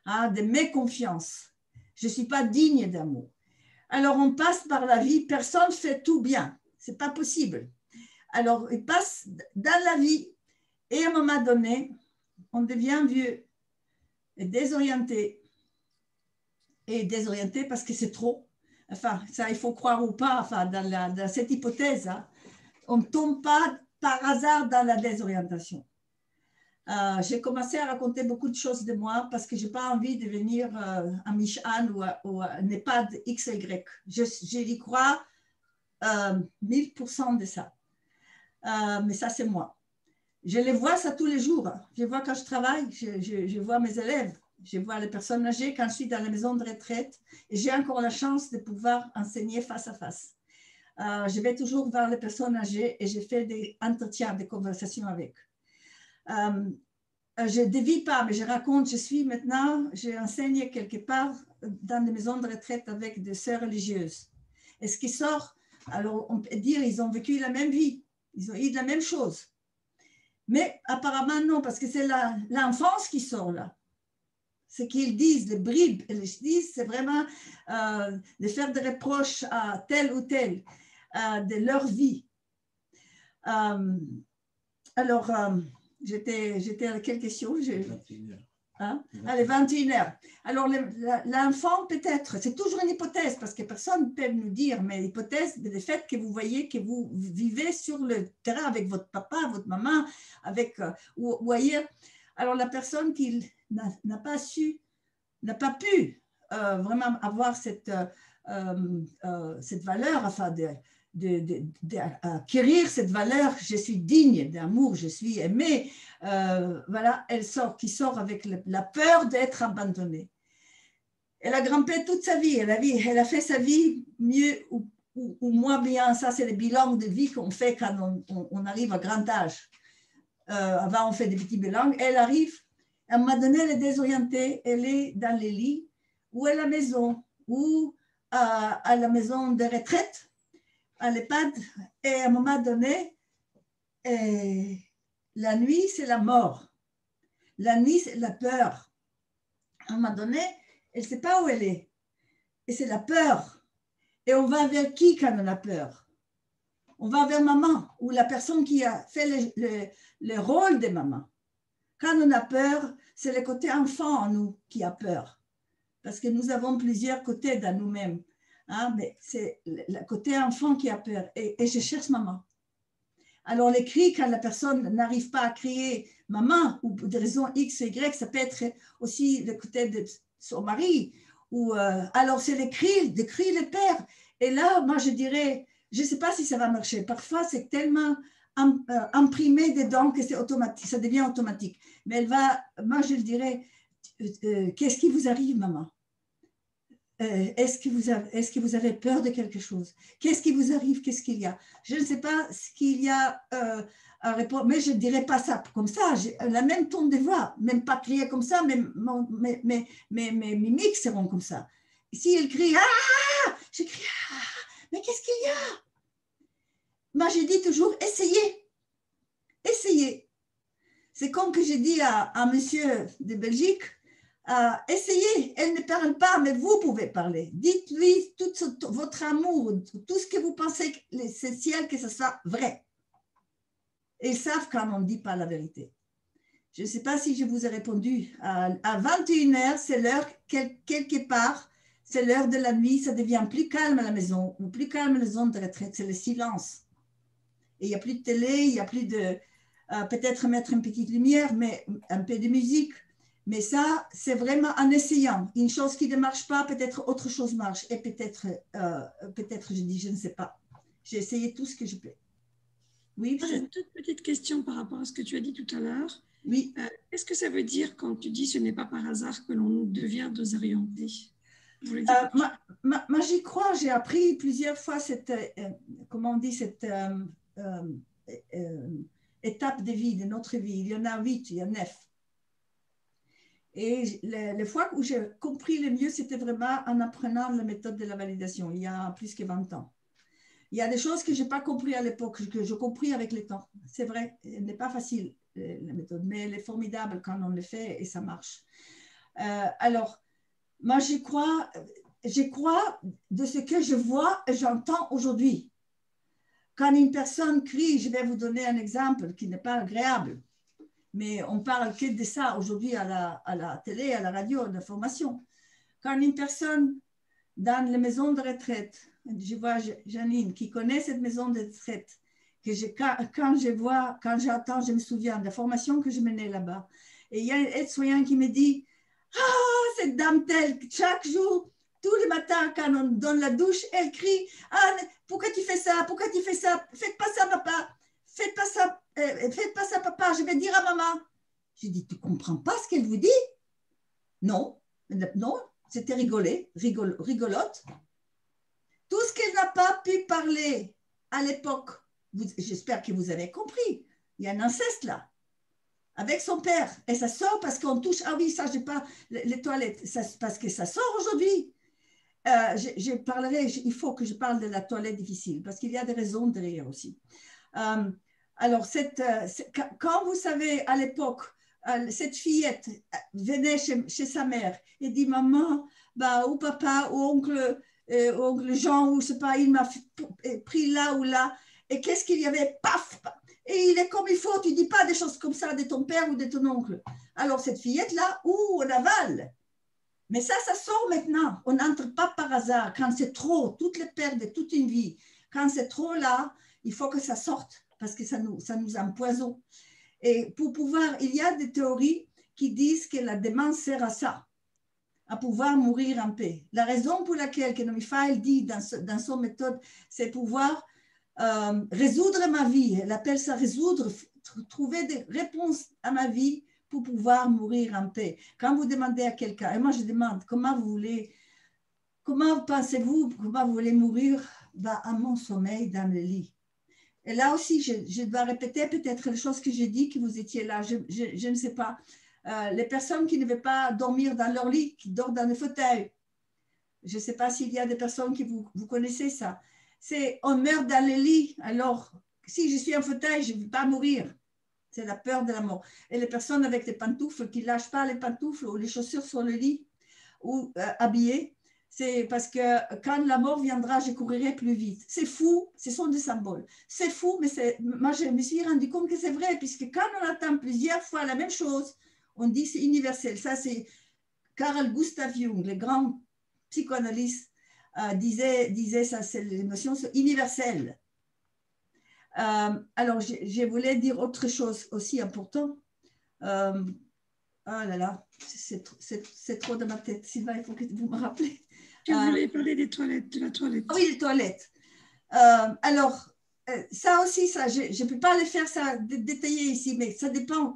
[SPEAKER 3] de méconfiance. Je ne suis pas digne d'amour. Alors, on passe par la vie, personne ne fait tout bien. Ce n'est pas possible. Alors, il passe dans la vie et à un moment donné, on devient vieux et désorienté. Et désorienté parce que c'est trop. Enfin, ça, il faut croire ou pas, enfin, dans cette hypothèse, hein, on ne tombe pas par hasard dans la désorientation. J'ai commencé à raconter beaucoup de choses de moi parce que je n'ai pas envie de devenir un Michan ou un EHPAD XY. J'y crois 1000% de ça. Mais ça, c'est moi. Je les vois ça tous les jours. Je vois quand je travaille, je vois mes élèves, je vois les personnes âgées quand je suis dans la maison de retraite et j'ai encore la chance de pouvoir enseigner face à face. Je vais toujours vers les personnes âgées et je fais des entretiens, des conversations avec. Je ne dévie pas, mais je raconte, j'ai enseigné quelque part dans des maisons de retraite avec des sœurs religieuses. Et ce qui sort, alors on peut dire ils ont vécu la même vie, ils ont eu la même chose. Mais apparemment non, parce que c'est l'enfance qui sort là. Ce qu'ils disent, les bribes, ils disent, c'est vraiment de faire des reproches à tel ou tel de leur vie. J'étais à quelle question?
[SPEAKER 5] 21h.
[SPEAKER 3] Hein? Allez, 21h. Alors, l'enfant, peut-être, c'est toujours une hypothèse, parce que personne ne peut nous dire, mais l'hypothèse, le fait que vous voyez que vous vivez sur le terrain avec votre papa, votre maman, ou ailleurs. Alors, la personne qui n'a pas pu vraiment avoir cette valeur, enfin, d'acquérir cette valeur, je suis digne d'amour, je suis aimée, voilà, qui sort avec la peur d'être abandonnée. Elle a grimpé toute sa vie, elle a fait sa vie mieux ou moins bien. Ça, c'est le bilan de vie qu'on fait quand on arrive à grand âge. Avant, on fait des petits bilans. Elle arrive, à un moment donné, elle est désorientée, elle est dans les lits, ou à la maison, ou à la maison de retraite, à l'EHPAD, et à un moment donné, la nuit, c'est la mort. La nuit, c'est la peur. À un moment donné, elle ne sait pas où elle est. Et c'est la peur. Et on va vers qui quand on a peur? On va vers maman ou la personne qui a fait le rôle de maman. Quand on a peur, c'est le côté enfant en nous qui a peur. Parce que nous avons plusieurs côtés dans nous-mêmes. Hein, mais c'est le côté enfant qui a peur. Et je cherche maman. Alors, les cris, quand la personne n'arrive pas à crier maman, ou pour des raisons X, Y, ça peut être aussi le côté de son mari. Alors, c'est les cris le père. Et là, moi, je dirais, je ne sais pas si ça va marcher. Parfois, c'est tellement imprimé dedans que c'est automatique, ça devient automatique. Mais moi, je dirais, qu'est-ce qui vous arrive, maman? Est-ce que vous avez peur de quelque chose? Qu'est-ce qui vous arrive? Qu'est-ce qu'il y a? Je ne sais pas ce qu'il y a à répondre, mais je ne dirais pas ça comme ça. J'ai la même ton de voix, même pas crier comme ça, mais mes mimiques seront comme ça. Si elle crie, ah, je crie, ah, mais qu'est-ce qu'il y a? Moi, je dis toujours, essayez. Essayez. C'est comme que j'ai dit à monsieur de Belgique, essayez, elle ne parle pas, mais vous pouvez parler. Dites-lui tout votre amour, tout ce que vous pensez, c'est ciel, que ce soit vrai. Et ils savent quand on ne dit pas la vérité. Je ne sais pas si je vous ai répondu. À 21h, c'est l'heure, quelque part, c'est l'heure de la nuit, ça devient plus calme à la maison, ou plus calme à la zone de retraite, c'est le silence. Et il n'y a plus de télé, il n'y a plus de... peut-être mettre une petite lumière, mais un peu de musique. Mais ça, c'est vraiment en essayant. Une chose qui ne marche pas, peut-être autre chose marche. Et peut-être, je dis, je ne sais pas. J'ai essayé tout ce que je peux. Oui.
[SPEAKER 1] J'ai une toute petite question par rapport à ce que tu as dit tout à l'heure.
[SPEAKER 3] Oui.
[SPEAKER 1] Qu'est-ce que ça veut dire quand tu dis ce n'est pas par hasard que l'on devient désorienté?
[SPEAKER 3] Moi, j'y crois. J'ai appris plusieurs fois cette, comment on dit, cette étape de vie, de notre vie. Il y en a 8, il y en a 9. Et les fois où j'ai compris le mieux, c'était vraiment en apprenant la méthode de la validation, il y a plus que 20 ans. Il y a des choses que je n'ai pas compris à l'époque, que j'ai compris avec le temps. C'est vrai, elle n'est pas facile, la méthode, mais elle est formidable quand on le fait et ça marche. Alors, moi, je crois de ce que je vois et j'entends aujourd'hui. Quand une personne crie, je vais vous donner un exemple qui n'est pas agréable, mais on parle que de ça aujourd'hui à la télé, à la radio, à l'information. Quand une personne dans les maisons de retraite, je vois Janine qui connaît cette maison de retraite, quand j'entends, je me souviens de la formation que je menais là-bas. Et il y a un aide-soignant qui me dit, ah, cette dame telle, chaque jour, tous les matins, quand on donne la douche, elle crie, ah, pourquoi tu fais ça? Pourquoi tu fais ça? Faites pas ça, papa. Faites pas ça, papa, je vais dire à maman. J'ai dit, tu ne comprends pas ce qu'elle vous dit? Non, c'était rigolote. Tout ce qu'elle n'a pas pu parler à l'époque, j'espère que vous avez compris, il y a un inceste là, avec son père, et ça sort parce qu'on touche, ah oui, ça, j'ai pas, les toilettes, ça, parce que ça sort aujourd'hui. Je parlerai, il faut que je parle de la toilette difficile, parce qu'il y a des raisons derrière aussi. Alors, quand vous savez, à l'époque, cette fillette venait chez sa mère et dit, maman, ou papa, ou oncle Jean, ou je sais pas, il m'a pris là ou là, et qu'est-ce qu'il y avait? Paf! Et il est comme il faut, tu dis pas des choses comme ça de ton père ou de ton oncle. Alors, cette fillette-là, on avale. Mais ça sort maintenant. On n'entre pas par hasard. Quand c'est trop, toutes les pertes de toute une vie, quand c'est trop là, il faut que ça sorte parce que ça nous empoisonne. Et pour pouvoir, il y a des théories qui disent que la démence sert à ça, à pouvoir mourir en paix. La raison pour laquelle que Michael dit dans son méthode, c'est pouvoir résoudre ma vie. Elle appelle ça résoudre, trouver des réponses à ma vie pour pouvoir mourir en paix. Quand vous demandez à quelqu'un, et moi je demande, comment pensez-vous, comment vous voulez mourir? À mon sommeil dans le lit. Et là aussi, je dois répéter peut-être les choses que j'ai dit, que vous étiez là, je ne sais pas. Les personnes qui ne veulent pas dormir dans leur lit, qui dorment dans le fauteuil. Je ne sais pas s'il y a des personnes qui vous connaissez ça. C'est on meurt dans le lit. Alors, si je suis en fauteuil, je ne veux pas mourir. C'est la peur de la mort. Et les personnes avec des pantoufles qui ne lâchent pas les pantoufles ou les chaussures sur le lit ou habillées, c'est parce que quand la mort viendra, je courirai plus vite. C'est fou, ce sont des symboles. C'est fou, mais moi je me suis rendu compte que c'est vrai, puisque quand on attend plusieurs fois la même chose, on dit c'est universel. Ça, c'est Carl Gustav Jung, le grand psychanalyste, disait ça, c'est l'émotion universelle. Alors, je voulais dire autre chose aussi important. Oh là là, c'est trop dans ma tête. Sylvain, il faut que vous me rappelez.
[SPEAKER 1] Tu voulais parler des toilettes, de la toilette.
[SPEAKER 3] Oui, les toilettes. Alors, ça aussi, ça, je ne peux pas les faire ça détailler ici, mais ça dépend.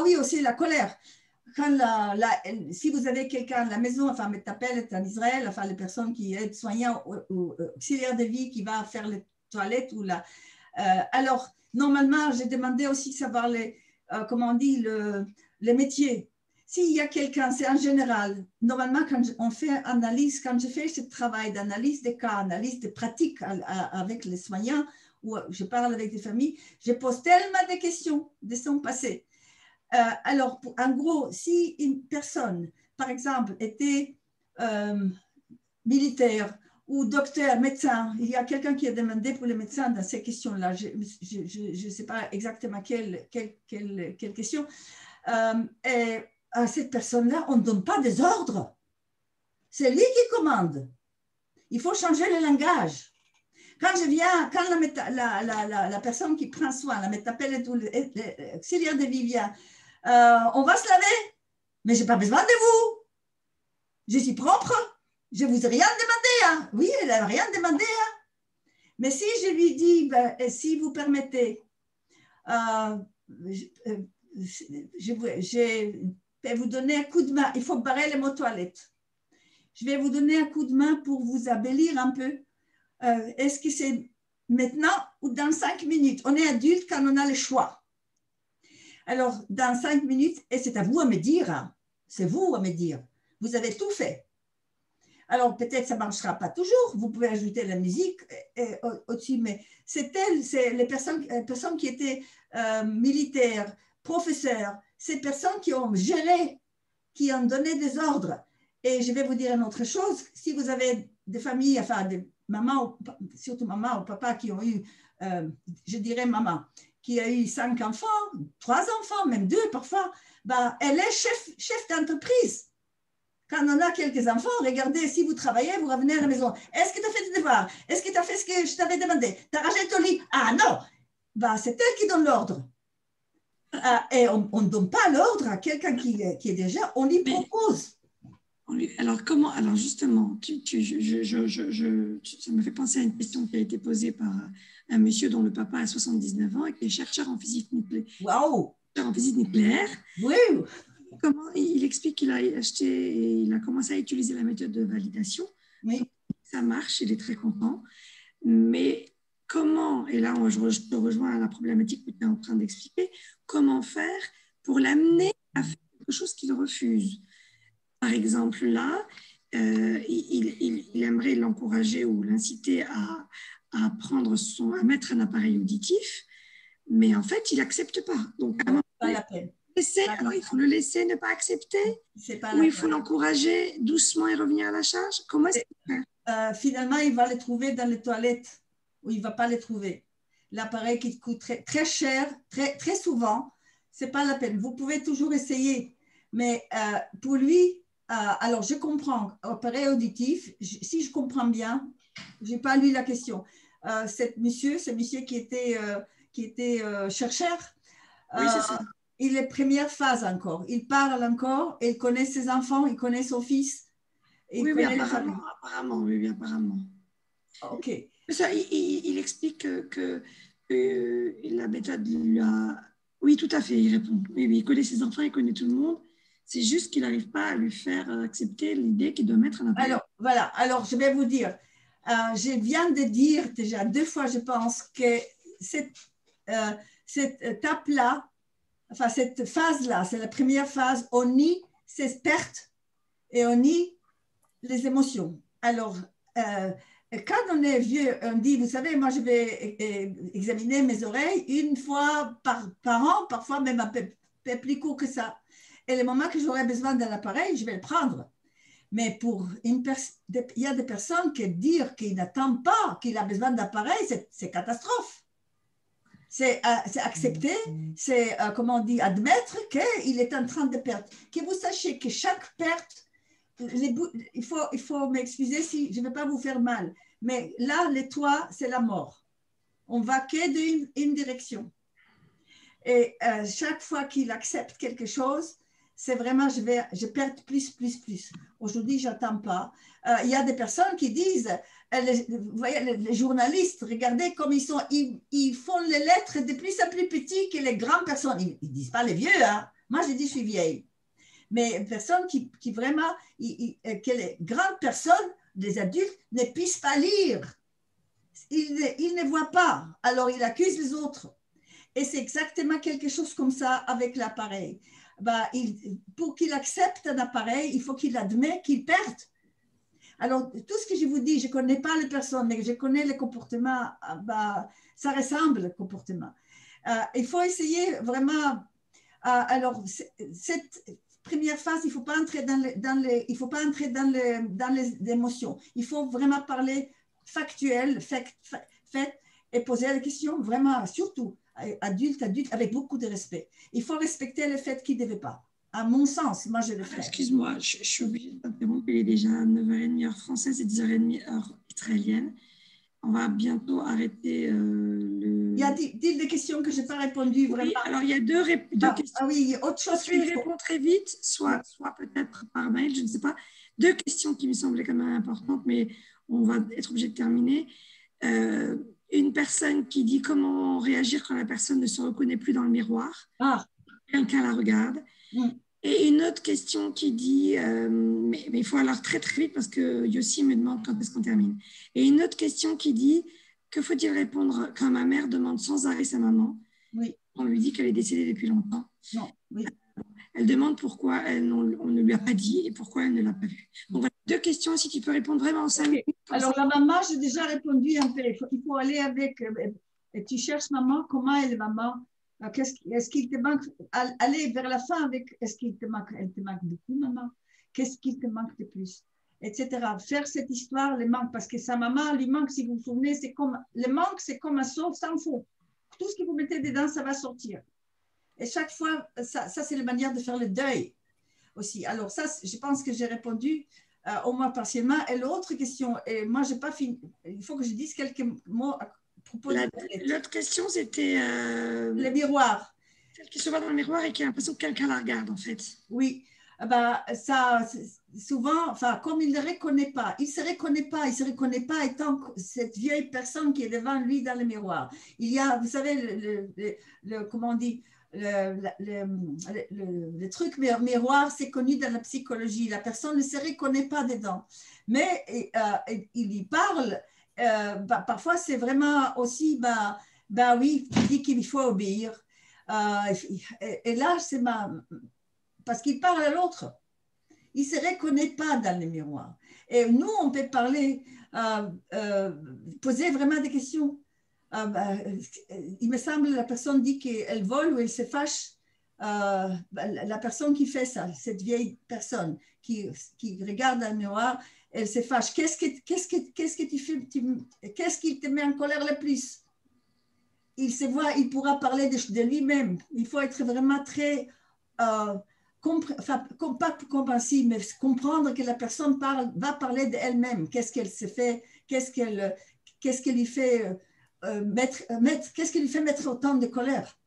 [SPEAKER 3] Oui, aussi la colère. Quand si vous avez quelqu'un à la maison, enfin, Métapel en Israël, enfin, les personnes qui aident soignants ou auxiliaires de vie qui va faire les toilettes ou là. Alors, normalement, j'ai demandé aussi de savoir comment on dit, les métiers. S'il y a quelqu'un, c'est en général, normalement, quand on fait analyse, quand je fais ce travail d'analyse des cas, analyse des pratiques avec les soignants, ou je parle avec des familles, je pose tellement de questions de son passé. Alors, en gros, si une personne, par exemple, était militaire ou docteur, médecin, il y a quelqu'un qui a demandé pour les médecins dans ces questions-là, je ne sais pas exactement quelle question, et à cette personne-là, on ne donne pas des ordres. C'est lui qui commande. Il faut changer le langage. Quand la personne qui prend soin, la métapelle et tout, l'auxiliaire de vie vient, on va se laver, mais je n'ai pas besoin de vous. Je suis propre, je ne vous ai rien demandé. Hein. Oui, elle n'a rien demandé. Hein. Mais si je lui dis, si vous permettez, je vais vous donner un coup de main. Il faut barrer les mots toilettes. Je vais vous donner un coup de main pour vous embellir un peu. Est-ce que c'est maintenant ou dans 5 minutes? On est adulte quand on a le choix. Alors, dans 5 minutes, et c'est à vous à me dire, hein, c'est vous à me dire, vous avez tout fait. Alors, peut-être ça ne marchera pas toujours, vous pouvez ajouter la musique au-dessus, mais c'est les personnes qui étaient militaires, professeurs, ces personnes qui ont géré, qui ont donné des ordres. Et je vais vous dire une autre chose, si vous avez des familles, enfin des mamans, surtout maman ou papa qui ont eu, je dirais maman, qui a eu 5 enfants, 3 enfants, même 2 parfois, elle est chef d'entreprise. Quand on a quelques enfants, regardez, si vous travaillez, vous revenez à la maison. Est-ce que tu as fait tes devoirs? Est-ce que tu as fait ce que je t'avais demandé? Tu as rangé ton lit? Ah non! C'est elle qui donne l'ordre. Et on ne donne pas l'ordre à quelqu'un qui est déjà, on lui propose.
[SPEAKER 1] Alors, comment? Alors, justement, ça me fait penser à une question qui a été posée par un monsieur dont le papa a 79 ans et qui est chercheur en physique nucléaire.
[SPEAKER 3] Waouh!
[SPEAKER 1] En physique nucléaire.
[SPEAKER 3] Oui!
[SPEAKER 1] Comment, il explique qu'il a acheté, il a commencé à utiliser la méthode de validation.
[SPEAKER 3] Oui.
[SPEAKER 1] Ça marche, il est très content. Mais comment, et là je te rejoins à la problématique que tu es en train d'expliquer, comment faire pour l'amener à faire quelque chose qu'il refuse? Par exemple, là, il aimerait l'encourager ou l'inciter à mettre un appareil auditif, mais en fait, il n'accepte pas. Donc, à un moment,
[SPEAKER 3] pas la peine.
[SPEAKER 1] Alors, il faut le laisser ne pas accepter, ou il faut l'encourager doucement et revenir à la charge. Comment est-ce qu'il fait?
[SPEAKER 3] Finalement, il va les trouver dans les toilettes, ou il ne va pas les trouver. L'appareil qui coûte très, très cher, très, très souvent, ce n'est pas la peine. Vous pouvez toujours essayer, mais pour lui, alors je comprends, appareil auditif, si je comprends bien, je n'ai pas lu la question. Ce monsieur qui était chercheur,
[SPEAKER 1] oui, c'est ça.
[SPEAKER 3] il est première phase encore. Il parle encore, il connaît ses enfants, il connaît son fils.
[SPEAKER 1] Oui, oui, apparemment, oui, oui, apparemment.
[SPEAKER 3] OK.
[SPEAKER 1] Ça, il explique que la méthode lui a... Oui, tout à fait, il répond. Oui, oui, il connaît ses enfants, il connaît tout le monde. C'est juste qu'il n'arrive pas à lui faire accepter l'idée qu'il doit mettre un appareil.
[SPEAKER 3] Alors, voilà. Alors, je vais vous dire, je viens de dire déjà 2 fois, je pense, que cette étape-là, enfin, cette phase-là, c'est la première phase, on nie ses pertes et on nie les émotions. Alors, quand on est vieux, on dit, vous savez, moi, je vais examiner mes oreilles 1 fois par an, parfois même un peu plus court que ça. Et le moment que j'aurai besoin d'un appareil, je vais le prendre. Mais il y a des personnes qui disent qu'ils n'attendent pas qu'il a besoin d'appareil, c'est catastrophe. C'est accepter, c'est, comment on dit, admettre qu'il est en train de perdre. Que vous sachiez que chaque perte, il faut m'excuser si je ne vais pas vous faire mal, mais là, les toits, c'est la mort. On va que d'une direction. Et chaque fois qu'il accepte quelque chose, c'est vraiment, je perds plus. Aujourd'hui, je n'attends pas. Il y a des personnes qui disent, vous voyez, les journalistes, regardez comme ils font les lettres de plus en plus petits que les grandes personnes. Ils ne disent pas les vieux, hein. Moi, je dis je suis vieille. Mais personnes qui vraiment, que les grandes personnes, les adultes, ne puissent pas lire. Ils ne voient pas. Alors, ils accusent les autres. Et c'est exactement quelque chose comme ça avec l'appareil. Pour qu'il accepte un appareil, il faut qu'il admette qu'il perde. Alors, tout ce que je vous dis, je ne connais pas les personnes, mais je connais les comportements, ça ressemble au comportement. Il faut essayer vraiment... alors, cette première phase, il ne faut pas entrer dans les émotions. Il faut vraiment parler factuel, fait, et poser la question vraiment, surtout, adulte, avec beaucoup de respect. Il faut respecter le fait qu'il ne devait pas. À mon sens, moi je le fais.
[SPEAKER 1] Excuse-moi, je suis obligée de t'interrompre. Il est déjà 9h30 heure française et 10h30 heure israélienne. On va bientôt arrêter le...
[SPEAKER 3] Il y a des questions que je n'ai pas répondu vraiment.
[SPEAKER 1] Oui, alors il y a deux questions.
[SPEAKER 3] Ah oui, autre chose.
[SPEAKER 1] Soit tu réponds très vite, soit peut-être par mail, je ne sais pas. 2 questions qui me semblaient quand même importantes, mais on va être obligé de terminer. Une personne qui dit comment réagir quand la personne ne se reconnaît plus dans le miroir. Quelqu'un la regarde. Et une autre question qui dit, mais il faut alors très très vite parce que Yossi me demande quand est-ce qu'on termine. Et une autre question qui dit, que faut-il répondre quand ma mère demande sans arrêt sa maman?
[SPEAKER 3] Oui.
[SPEAKER 1] On lui dit qu'elle est décédée depuis longtemps.
[SPEAKER 3] Non, oui.
[SPEAKER 1] Elle demande pourquoi on ne lui a pas dit et pourquoi elle ne l'a pas vu. Donc voilà, 2 questions, si tu peux répondre vraiment en 5 minutes.
[SPEAKER 3] Alors la maman, j'ai déjà répondu un peu. Il faut aller avec, et tu cherches maman, comment est la maman? Est-ce qu'il te manque, aller vers la fin avec, est-ce qu'il te manque, elle te manque beaucoup maman? Qu'est-ce qu'il te manque de plus? Etc. Faire cette histoire, le manque, parce que sa maman lui manque, si vous vous souvenez, c'est comme, le manque, c'est comme un seau sans fond. Tout ce que vous mettez dedans, ça va sortir. Et chaque fois, ça c'est la manière de faire le deuil aussi. Alors ça, je pense que j'ai répondu au moins partiellement. Et l'autre question, et moi, je n'ai pas fini, il faut que je dise quelques mots à propos de
[SPEAKER 1] l'autre question, c'était...
[SPEAKER 3] le miroir.
[SPEAKER 1] Celle qui se voit dans le miroir et qui a l'impression que quelqu'un la regarde, en fait.
[SPEAKER 3] Oui, ça, souvent, enfin, comme il ne le reconnaît pas, il ne se reconnaît pas étant cette vieille personne qui est devant lui dans le miroir. Il y a, vous savez, comment on dit, le truc miroir, c'est connu dans la psychologie. La personne ne se reconnaît pas dedans. Mais il y parle. Parfois, c'est vraiment aussi, oui, il dit qu'il faut obéir. Et là, c'est parce qu'il parle à l'autre. Il ne se reconnaît pas dans le miroir. Et nous, on peut parler, poser vraiment des questions. Il me semble la personne dit qu'elle vole ou elle se fâche. La personne qui fait ça, cette vieille personne qui regarde dans le miroir, elle se fâche. Qu'est-ce que tu fais? Qu'est-ce qui te met en colère le plus? Il se voit, il pourra parler de lui-même. Il faut être vraiment très pas compréhensif, mais comprendre que la personne va parler d'elle-même. Qu'est-ce qu'elle se fait? Qu'est-ce qui lui fait mettre autant de colère?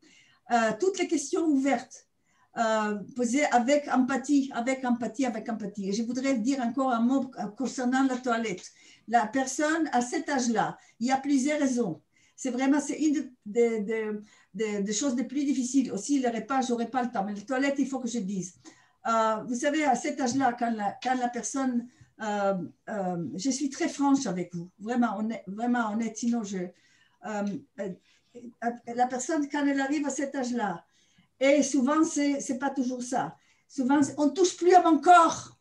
[SPEAKER 3] toutes les questions ouvertes, posées avec empathie, Et je voudrais dire encore un mot concernant la toilette. La personne à cet âge-là, il y a plusieurs raisons. C'est une des choses les plus difficiles. Aussi, le repas, je n'aurai pas le temps, mais les toilettes, il faut que je dise. Vous savez, à cet âge-là, quand la personne... je suis très franche avec vous, vraiment honnête, sinon la personne, quand elle arrive à cet âge-là, et souvent, c'est pas toujours ça. Souvent, on ne touche plus à mon corps.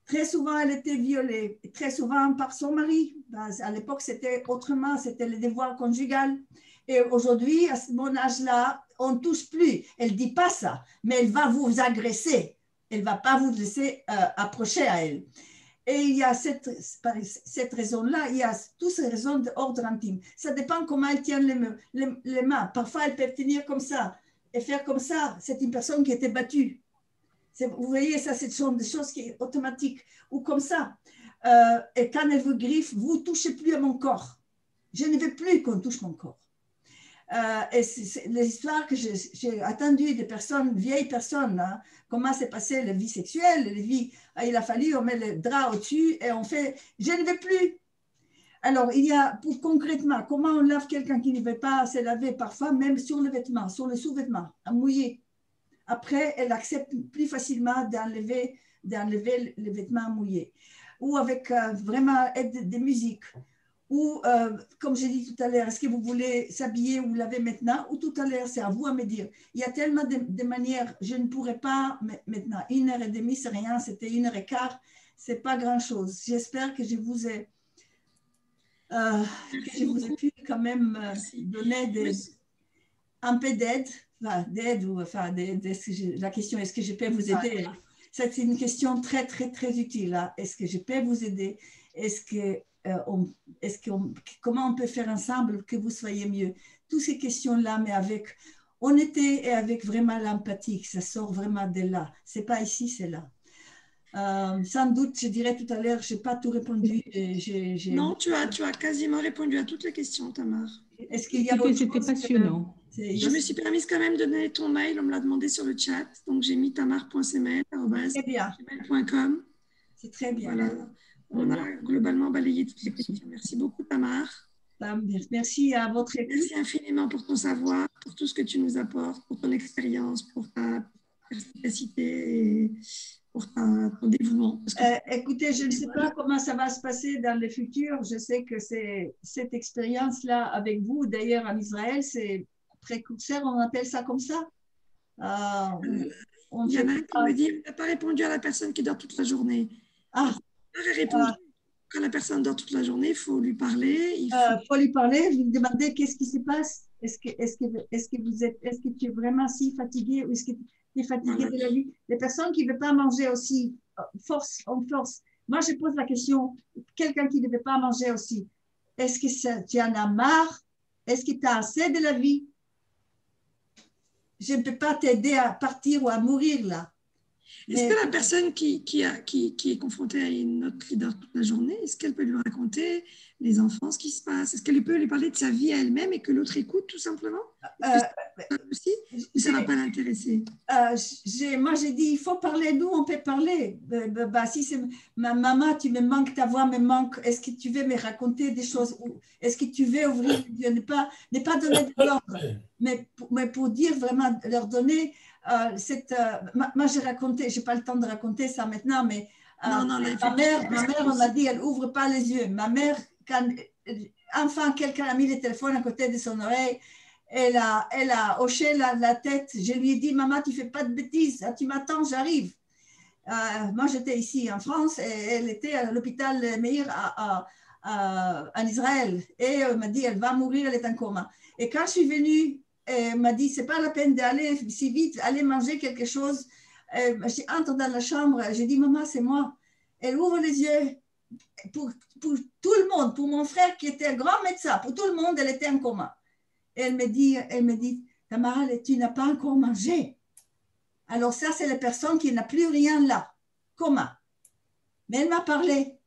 [SPEAKER 3] Très souvent, elle était violée, très souvent par son mari. À l'époque, c'était autrement, c'était le devoir conjugal. Et aujourd'hui, à mon âge-là, on ne touche plus. Elle ne dit pas ça, mais elle va vous agresser. Elle ne va pas vous laisser approcher à elle. Et il y a cette raison-là, il y a toutes ces raisons d'ordre intime. Ça dépend comment elle tient les mains. Parfois, elle peut tenir comme ça et faire comme ça. C'est une personne qui était battue. Vous voyez, ça, c'est des choses qui sont automatiques. Ou comme ça. Et quand elle vous griffe, vous ne touchez plus à mon corps. Je ne veux plus qu'on touche mon corps. Et c'est les histoires que j'ai attendues des personnes, vieilles personnes, hein, comment s'est passée la vie sexuelle, il a fallu, on met le drap au-dessus et on fait, je ne veux plus. Alors, il y a, concrètement, comment on lave quelqu'un qui ne veut pas se laver, parfois même sur le vêtement, sur le sous-vêtement, à mouiller. Après, elle accepte plus facilement d'enlever le vêtement mouillé. Ou avec vraiment aide des musiques. Ou, comme j'ai dit tout à l'heure, est-ce que vous voulez s'habiller ou laver maintenant ou tout à l'heure, c'est à vous à me dire. Il y a tellement de manières, je ne pourrais pas maintenant. 1h30, c'est rien, c'était 1h15, c'est pas grand-chose. J'espère que je vous ai pu quand même donner un peu d'aide, la question, est-ce que je peux vous aider? C'est une question très, très, très utile. Hein. Est-ce que je peux vous aider? Comment on peut faire ensemble que vous soyez mieux? Toutes ces questions-là, mais avec honnêteté et avec vraiment l'empathie, ça sort vraiment de là. Ce n'est pas ici, c'est là. Sans doute, je dirais tout à l'heure, je n'ai pas tout répondu.
[SPEAKER 1] Non, tu as quasiment répondu à toutes les questions, Tamar.
[SPEAKER 3] Est-ce qu'il y a autre chose?
[SPEAKER 5] C'était passionnant.
[SPEAKER 1] Je me suis permise quand même de donner ton mail, on me l'a demandé sur le chat. Donc, j'ai mis tamar.semel@gmail.com.
[SPEAKER 3] C'est très bien.
[SPEAKER 1] Voilà. On a globalement balayé toutes les questions. Merci beaucoup, Tamar.
[SPEAKER 3] Merci à votre équipe.
[SPEAKER 1] Merci infiniment pour ton savoir, pour tout ce que tu nous apportes, pour ton expérience, pour ta perspicacité et pour ton dévouement.
[SPEAKER 3] Écoutez, je ne sais pas comment ça va se passer dans le futur. Je sais que cette expérience-là avec vous, d'ailleurs en Israël, c'est précurseur, on appelle ça comme ça.
[SPEAKER 1] Il y en a un qui me dit, on n'a pas répondu à la personne qui dort toute la journée. Quand la personne dort toute la journée, il faut lui parler. Il
[SPEAKER 3] faut lui parler, lui demander qu'est-ce qui se passe. Est-ce que tu es vraiment si fatigué ou est-ce que tu es fatigué de la vie? Les personnes qui ne veulent pas manger aussi, force. Moi, je pose la question, quelqu'un qui ne veut pas manger aussi, est-ce que tu en as marre? Est-ce que tu as assez de la vie? Je ne peux pas t'aider à partir ou à mourir là.
[SPEAKER 1] Est-ce que la personne qui est confrontée à une autre qui dort toute la journée, est-ce qu'elle peut lui raconter les enfants, ce qui se passe? Est-ce qu'elle peut lui parler de sa vie à elle-même et que l'autre écoute tout simplement? Aussi, ou ça ne va pas l'intéresser?
[SPEAKER 3] Moi, j'ai dit, il faut parler, nous, on peut parler. Si c'est ma maman, tu me manques, ta voix me manque, est-ce que tu veux me raconter des choses? Est-ce que tu veux ouvrir, ne pas donner de l'ordre, mais pour dire vraiment, leur donner moi, j'ai raconté, je n'ai pas le temps de raconter ça maintenant, mais ma mère, on m'a dit, elle n'ouvre pas les yeux. Ma mère, enfin, quelqu'un a mis le téléphone à côté de son oreille, elle a hoché la tête. Je lui ai dit, maman, tu ne fais pas de bêtises, tu m'attends, j'arrive. Moi, j'étais ici en France et elle était à l'hôpital Meir en Israël. Et elle m'a dit, elle va mourir, elle est en coma. Et quand je suis venue, elle m'a dit, c'est pas la peine d'aller si vite, aller manger quelque chose. J'entre dans la chambre, j'ai dit, maman, c'est moi. Elle ouvre les yeux pour tout le monde, pour mon frère qui était un grand médecin, pour tout le monde, elle était en coma. Et elle me dit, Tamara, tu n'as pas encore mangé. Alors ça, c'est la personne qui n'a plus rien là, coma. Mais elle m'a parlé.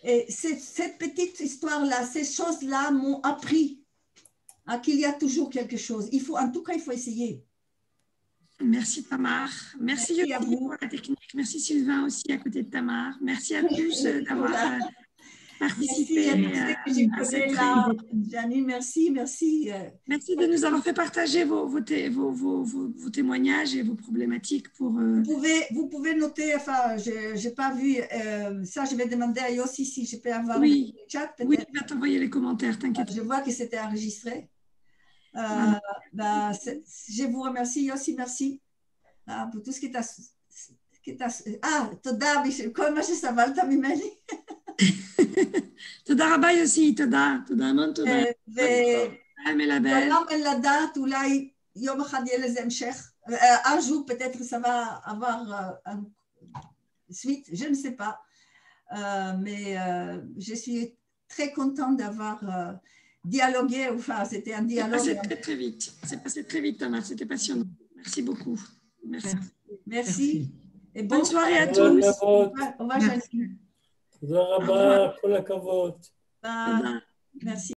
[SPEAKER 3] Et cette petite histoire-là, ces choses-là m'ont appris qu'il y a toujours quelque chose. En tout cas, il faut essayer.
[SPEAKER 1] Merci Tamar. Merci
[SPEAKER 3] Merci à
[SPEAKER 1] Yossi
[SPEAKER 3] vous.
[SPEAKER 1] pour la technique. Merci Sylvain aussi à côté de Tamar. Merci à tous d'avoir
[SPEAKER 3] Merci,
[SPEAKER 1] participé
[SPEAKER 3] Janine,
[SPEAKER 1] à
[SPEAKER 3] que je
[SPEAKER 1] cette
[SPEAKER 3] connais là.
[SPEAKER 1] réunion.
[SPEAKER 3] Janine, merci.
[SPEAKER 1] Merci de nous avoir fait partager vos témoignages et vos problématiques pour...
[SPEAKER 3] Vous pouvez noter, enfin, je n'ai pas vu, ça je vais demander à Yossi si je peux avoir
[SPEAKER 1] Oui,
[SPEAKER 3] le chat peut-être.
[SPEAKER 1] oui, il va t'envoyer les commentaires, t'inquiète.
[SPEAKER 3] Je vois que c'était enregistré. Je vous remercie, Yossi, merci pour tout ce qui t'a... תודה, כל מה שסבלת ממני.
[SPEAKER 1] תודה רבה יוסי, תודה המון תודה.
[SPEAKER 3] ולעולם אין לדעת, אולי יום אחד יהיה לזה המשך. Un jour, peut-être que ça va avoir une suite, je ne sais pas. Mais je suis très contente d'avoir dialogué. Enfin, c'était un dialogue.
[SPEAKER 1] C'est passé très vite. C'est passé très vite, Tamar. C'était passionnant. Merci beaucoup.
[SPEAKER 3] Merci. Et
[SPEAKER 1] bonne soirée à tous.
[SPEAKER 3] Au revoir, Janine.
[SPEAKER 2] תודה רבה, כל הכבוד.
[SPEAKER 3] Merci.